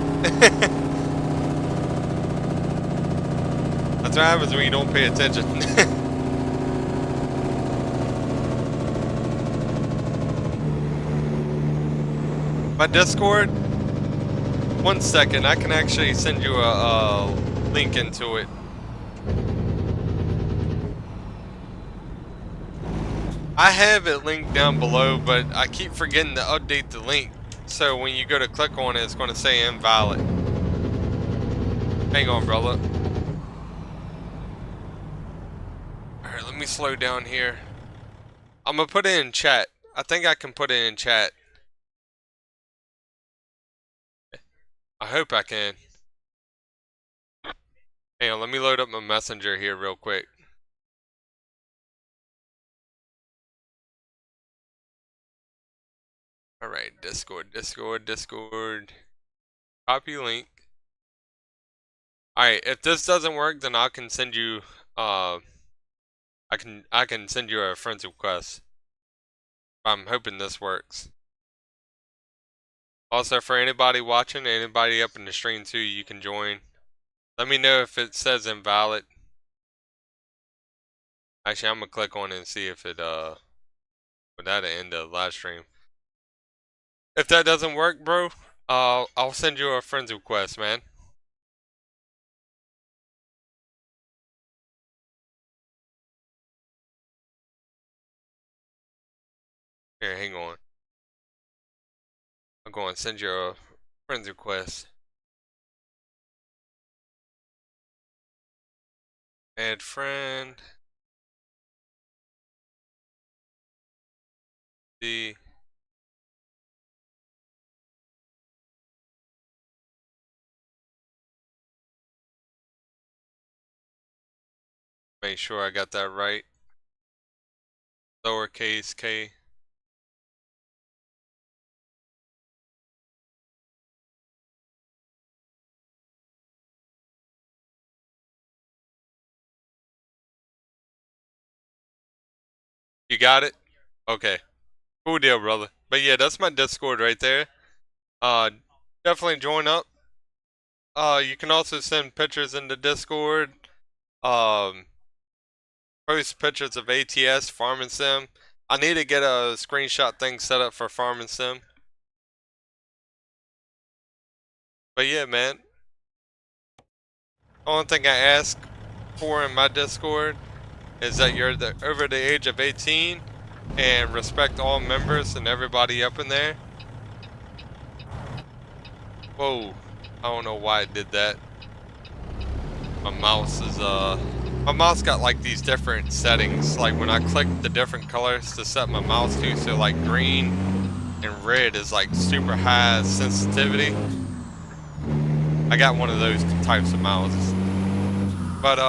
A: That's what happens when you don't pay attention. My Discord, 1 second, I can actually send you a link into it. I have it linked down below, but I keep forgetting to update the link. So when you go to click on it, it's going to say invalid. Hang on, brother. Alright, let me slow down here. I'm going to put it in chat. I think I can put it in chat. I hope I can. Hang on, let me load up my messenger here real quick. Alright, Discord. Copy link. Alright, if this doesn't work, then I can send you I can send you a friend's request. I'm hoping this works. Also, for anybody watching, anybody up in the stream too, you can join. Let me know if it says invalid. Actually, I'm gonna click on it and see if it would that end the live stream. If that doesn't work, bro, I'll send you a friend's request, man. Here, hang on. I'm going to send you a friend's request. Add friend. See. Make sure I got that right. Lowercase k. You got it? Okay. Cool deal, brother. But yeah, that's my Discord right there. Definitely join up. You can also send pictures in the Discord. Post pictures of ATS, Farming Sim. I need to get a screenshot thing set up for Farming Sim. But yeah, man. Only thing I ask for in my Discord is that you're over the age of 18 and respect all members and everybody up in there. Whoa, I don't know why I did that. My mouse got like these different settings, like when I click the different colors to set my mouse to, so like green and red is like super high sensitivity. I got one of those types of mouses. But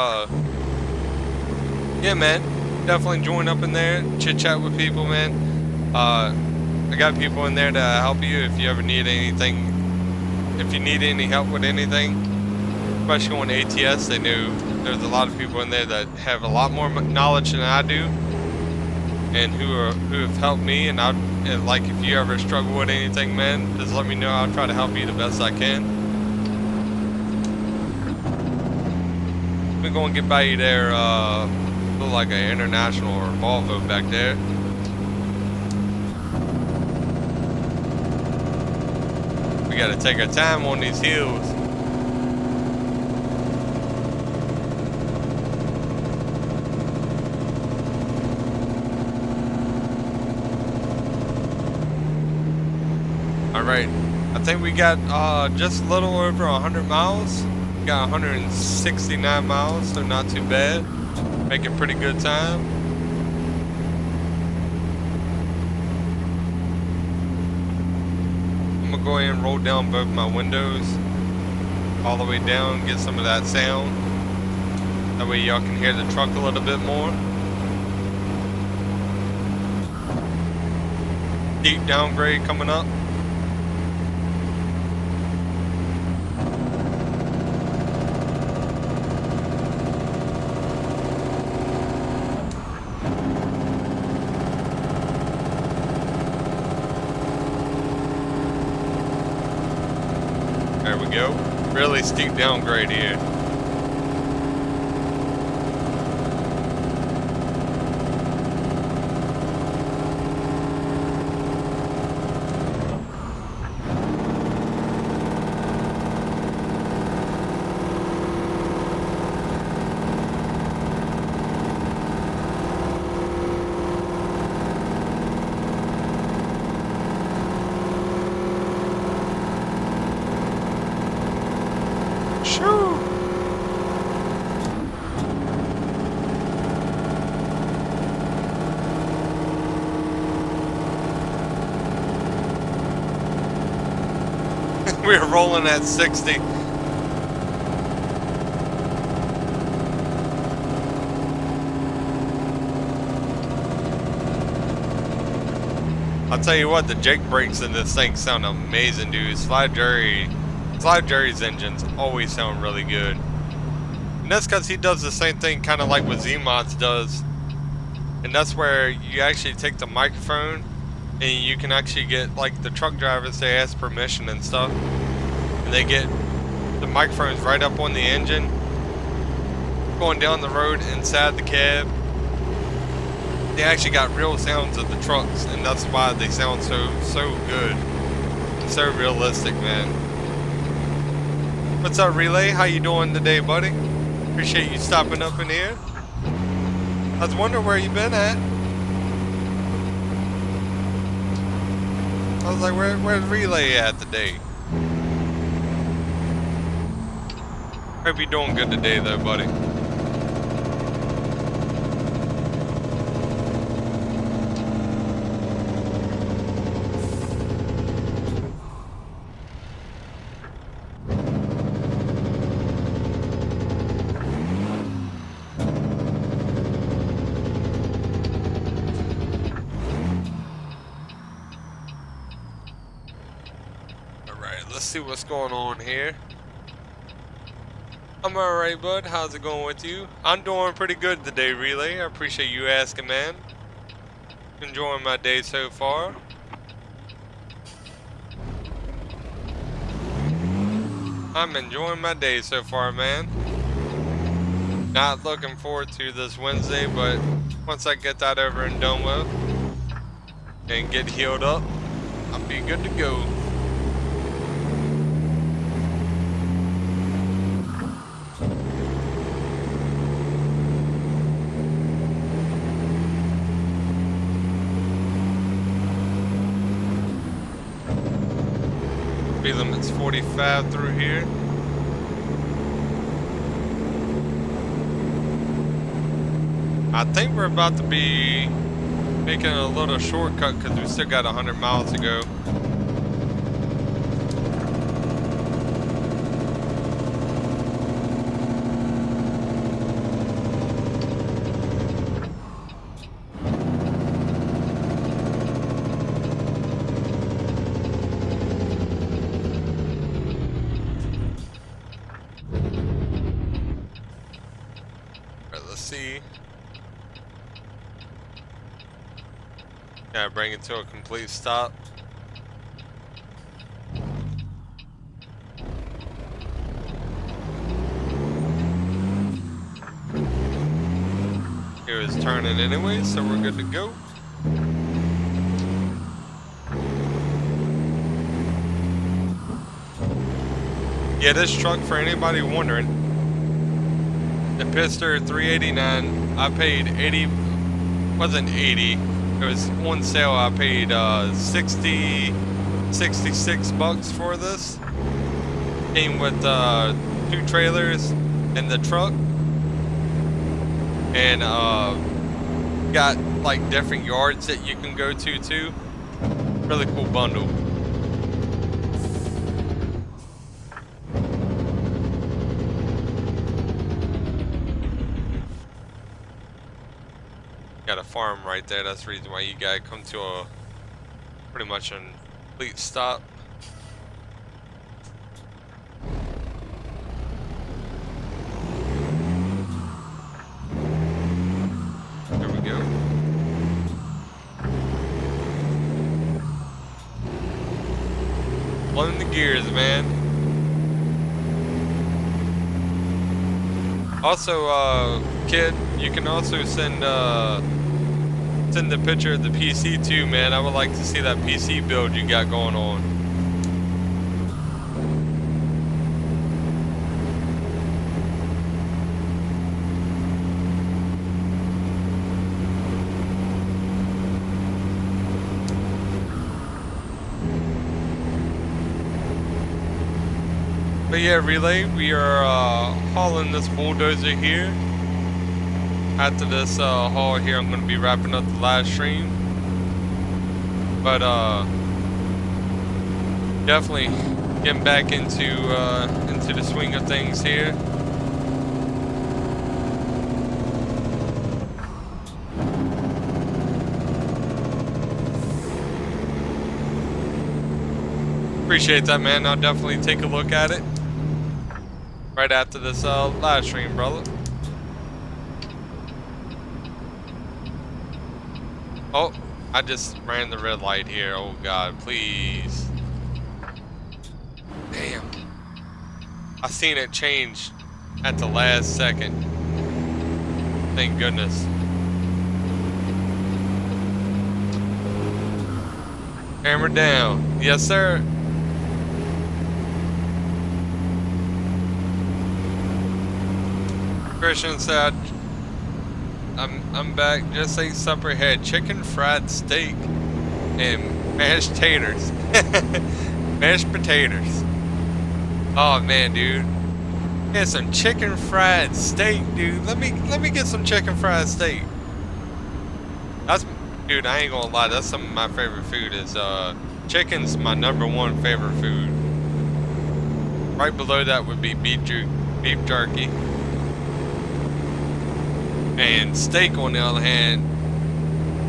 A: yeah, man, definitely join up in there, chit chat with people, man. I got people in there to help you if you ever need anything. If you need any help with anything, especially on ATS, they know there's a lot of people in there that have a lot more knowledge than I do, and who have helped me. And like if you ever struggle with anything, man, just let me know. I'll try to help you the best I can. We're gonna get by you there. Look like an International or Volvo back there. We gotta take our time on these hills. Alright, I think we got just a little over 100 miles. We got 169 miles, so not too bad. Making pretty good time. I'm gonna go ahead and roll down both my windows all the way down, get some of that sound. That way y'all can hear the truck a little bit more. Deep downgrade coming up. There we go. Really steep downgrade here. Shoo! We were rolling at 60. I'll tell you what, the Jake brakes in this thing sound amazing, dude. Slide Jerry's engines always sound really good. And that's because he does the same thing kind of like what Z-Mods does. And that's where you actually take the microphone and you can actually get, like, the truck drivers, they ask permission and stuff. And they get the microphones right up on the engine, going down the road inside the cab. They actually got real sounds of the trucks, and that's why they sound so good. So realistic, man. What's up, Relay? How you doing today, buddy? Appreciate you stopping up in here. I was wondering where you been at. I was like, where's Relay at today? Hope you're doing good today, though, buddy. Let's see what's going on here. I'm alright, bud. How's it going with you? I'm doing pretty good today, Relay. I appreciate you asking, man. Enjoying my day so far. I'm enjoying my day so far, man. Not looking forward to this Wednesday, but once I get that over and done with and get healed up, I'll be good to go. Speed limit's 45 through here. I think we're about to be making a little shortcut because we still got 100 miles to go. Gotta bring it to a complete stop. Here is turning anyway, so we're good to go. Yeah, this truck, for anybody wondering, the Pizzster 389, I paid 80, wasn't 80. It was on sale. I paid 66 bucks for this. Came with 2 trailers and the truck, and got like different yards that you can go to too. Really cool bundle. Got a farm right there. That's the reason why you gotta come to a pretty much a complete stop. There we go. Blowing the gears, man. Also, kid, you can also send the picture of the PC too, man. I would like to see that PC build you got going on. But But yeah, Relay, we are hauling this bulldozer here. After this haul here, I'm going to be wrapping up the live stream. But definitely getting back into the swing of things here. Appreciate that, man. I'll definitely take a look at it right after this live stream, brother. Oh, I just ran the red light here. Oh God, please. Damn. I seen it change at the last second. Thank goodness. Hammer down. Yes, sir. Christian said, I'm back. Just ate supper. Had chicken fried steak and mashed taters. Mashed potatoes. Oh man, dude. Had some chicken fried steak, dude. Let me get some chicken fried steak. Dude, I ain't gonna lie, that's some of my favorite food is chicken's my #1 favorite food. Right below that would be beef jerky. And steak, on the other hand,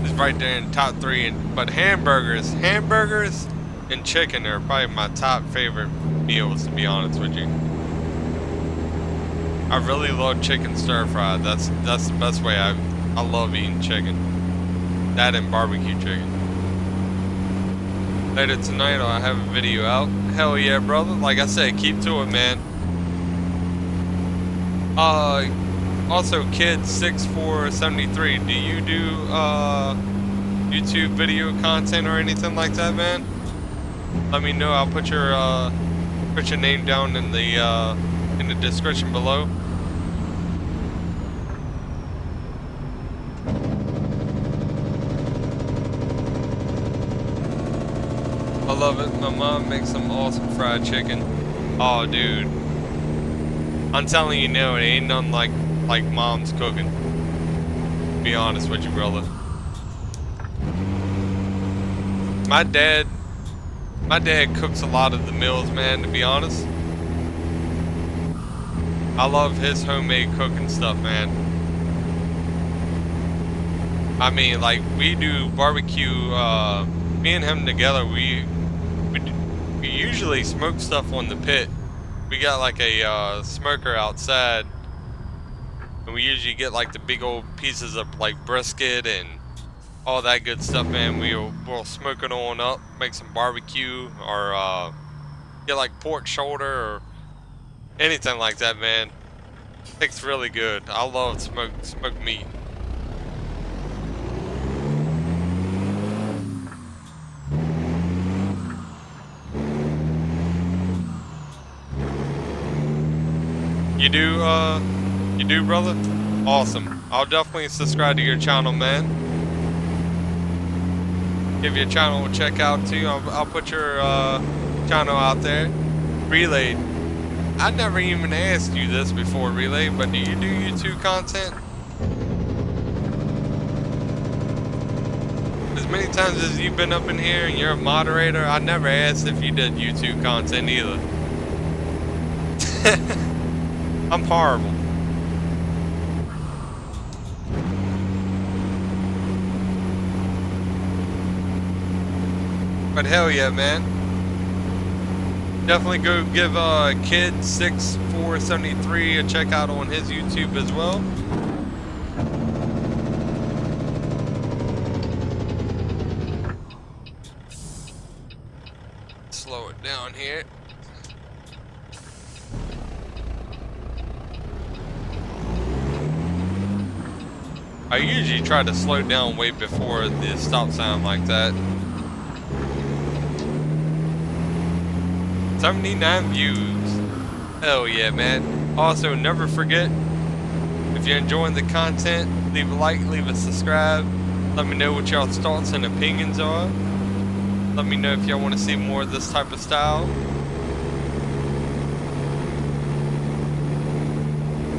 A: is right there in top 3. But hamburgers and chicken are probably my top favorite meals, to be honest with you. I really love chicken stir fry. That's the best way I love eating chicken. That and barbecue chicken. Later tonight I'll have a video out. Hell yeah, brother. Like I said, keep to it, man. Also, Kid6473, do you do YouTube video content or anything like that, man? Let me know. I'll put your name down in the description below. I love it. My mom makes some awesome fried chicken. Oh, dude. I'm telling you now, it ain't nothing like mom's cooking. To be honest with you, brother. My dad cooks a lot of the meals, man, to be honest. I love his homemade cooking stuff, man. I mean, like, we do barbecue, me and him together, we usually smoke stuff on the pit. We got like a smoker outside, and we usually get like the big old pieces of like brisket and all that good stuff, man. We'll smoke it on up, make some barbecue, or get like pork shoulder or anything like that, man. It's really good. I love smoked meat. You do, brother? Awesome. I'll definitely subscribe to your channel, man. Give your channel a check out too. I'll put your channel out there. Relay. I never even asked you this before, Relay, but do you do YouTube content? As many times as you've been up in here and you're a moderator, I never asked if you did YouTube content either. I'm horrible. But hell yeah, man. Definitely go give Kid6473 a check out on his YouTube as well. Slow it down here. I usually try to slow down way before the stop sign like that. 79 views. Hell yeah, man. Also, never forget, if you're enjoying the content, leave a like, leave a subscribe. Let me know what y'all's thoughts and opinions are. Let me know if y'all want to see more of this type of style.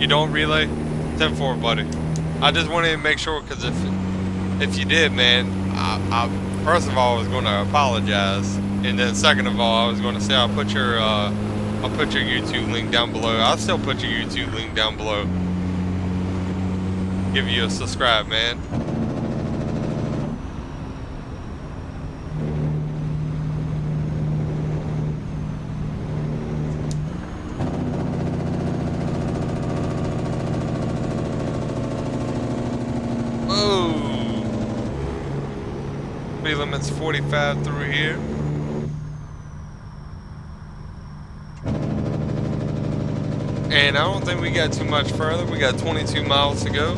A: You don't relay? 10-4, buddy. I just wanted to make sure, because if you did, man, I first of all I was going to apologize, and then second of all I was going to say I'll put your YouTube link down below. I'll still put your YouTube link down below. Give you a subscribe, man. Speed limit's 45 through here. And I don't think we got too much further. We got 22 miles to go.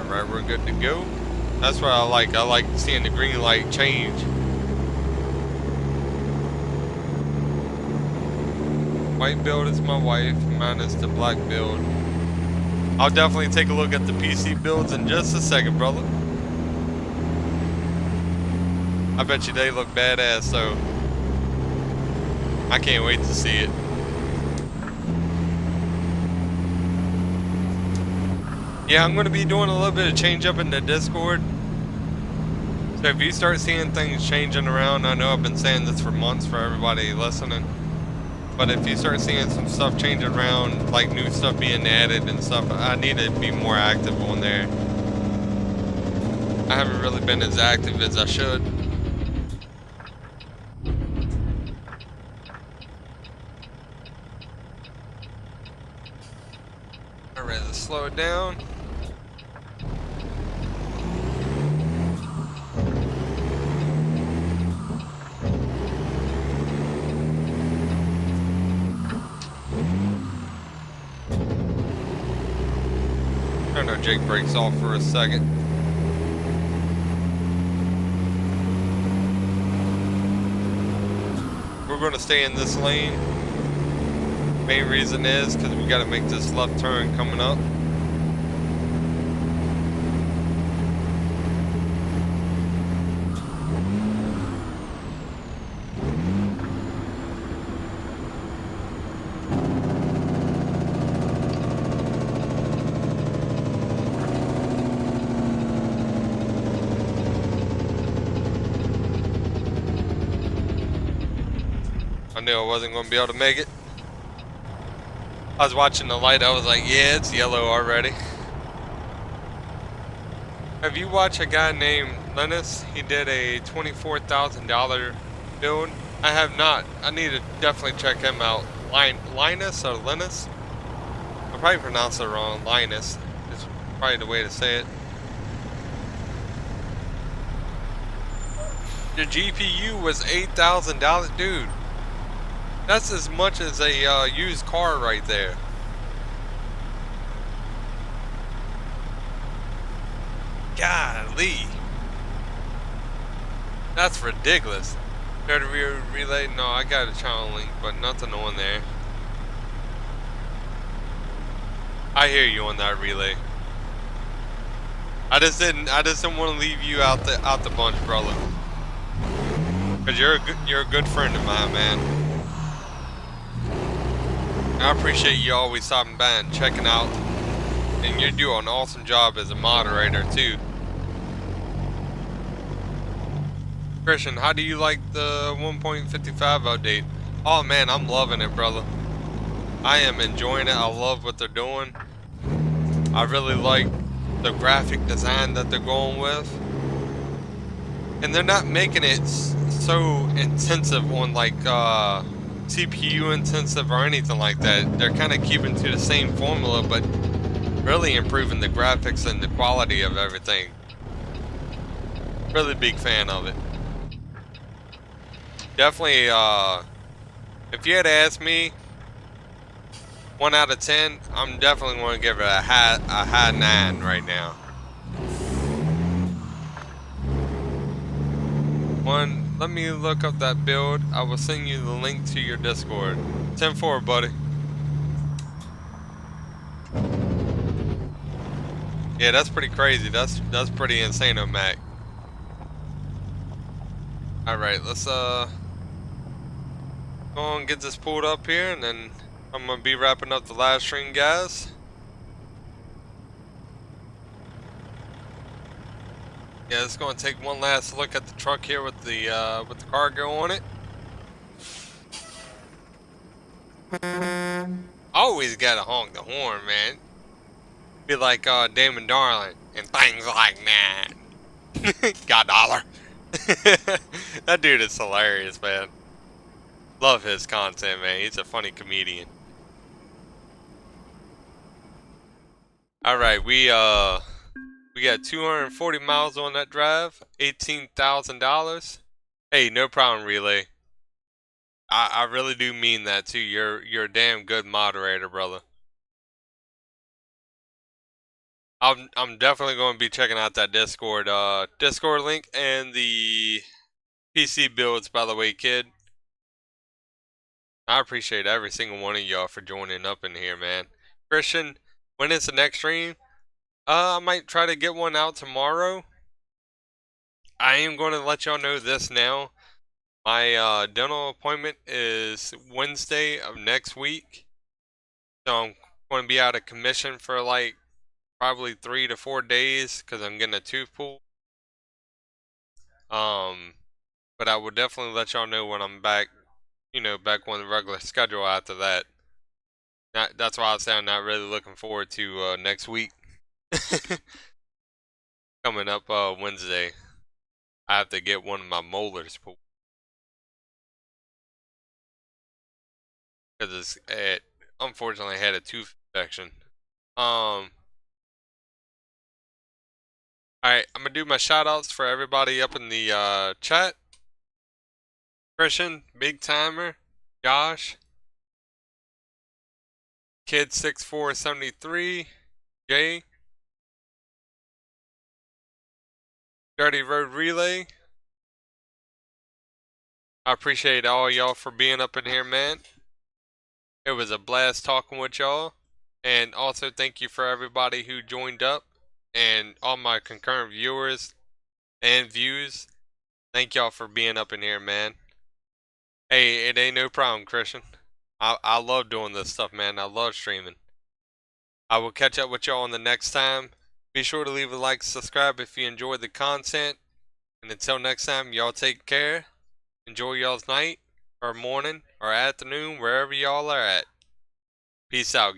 A: Alright, we're good to go. That's what I like. I like seeing the green light change. White build is my wife, mine is the black build. I'll definitely take a look at the PC builds in just a second, brother. I bet you they look badass, so I can't wait to see it. Yeah, I'm going to be doing a little bit of change up in the Discord. So if you start seeing things changing around, I know I've been saying this for months for everybody listening. But if you start seeing some stuff changing around, like new stuff being added and stuff, I need to be more active on there. I haven't really been as active as I should. I'd rather slow it down. Turn our Jake brakes off for a second. We're going to stay in this lane. Main reason is because we got to make this left turn coming up. I knew I wasn't going to be able to make it. I was watching the light, I was like, yeah, it's yellow already. Have you watched a guy named Linus? He did a $24,000 build. I have not. I need to definitely check him out. Linus or Linus? I probably pronounced it wrong. Linus is probably the way to say it. The GPU was $8,000, dude. That's as much as a used car right there. Golly. That's ridiculous. Try to relay? No, I got a channel link, but nothing on there. I hear you on that relay. I just didn't want to leave you out the bunch, brother. Cause you're a good friend of mine, man. I appreciate you always stopping by and checking out, and you do an awesome job as a moderator too. Christian, how do you like the 1.55 update? Oh man, I'm loving it, brother. I am enjoying it. I love what they're doing. I really like the graphic design that they're going with, and they're not making it so intensive on like CPU intensive or anything like that. They're kind of keeping to the same formula, but really improving the graphics and the quality of everything. Really big fan of it. Definitely, if you had asked me 1 out of 10, I'm definitely going to give it a high 9 right now. Let me look up that build. I will send you the link to your Discord. 10-4, buddy. Yeah, that's pretty crazy. That's pretty insane, Mac. All right, let's go and get this pulled up here, and then I'm gonna be wrapping up the live stream, guys. Yeah, it's gonna take one last look at the truck here with the cargo on it. Always gotta honk the horn, man. Be like Damon Darling and things like that. Got dollar. That dude is hilarious, man. Love his content, man. He's a funny comedian. All right, we got 240 miles on that drive, $18,000. Hey, no problem, Relay. I really do mean that too. You're a damn good moderator, brother. I'm definitely going to be checking out that Discord link and the PC builds, by the way, kid. I appreciate every single one of y'all for joining up in here, man. Christian, when is the next stream? I might try to get one out tomorrow. I am going to let y'all know this now. My dental appointment is Wednesday of next week. So I'm going to be out of commission for like probably 3 to 4 days because I'm getting a tooth pulled. But I will definitely let y'all know when I'm back, back on the regular schedule after that. That's why I say I'm not really looking forward to next week. Coming up Wednesday, I have to get one of my molars pulled because it unfortunately had a tooth infection. Alright, I'm gonna do my shout outs for everybody up in the chat. Christian, Big Timer, Josh, Kid6473, Jay, Dirty Road Relay. I appreciate all y'all for being up in here, man. It was a blast talking with y'all. And also thank you for everybody who joined up and all my concurrent viewers and views. Thank y'all for being up in here, man. Hey, it ain't no problem, Christian. I love doing this stuff, man. I love streaming. I will catch up with y'all on the next time. Be sure to leave a like, subscribe if you enjoyed the content. And until next time, y'all take care. Enjoy y'all's night, or morning, or afternoon, wherever y'all are at. Peace out, guys.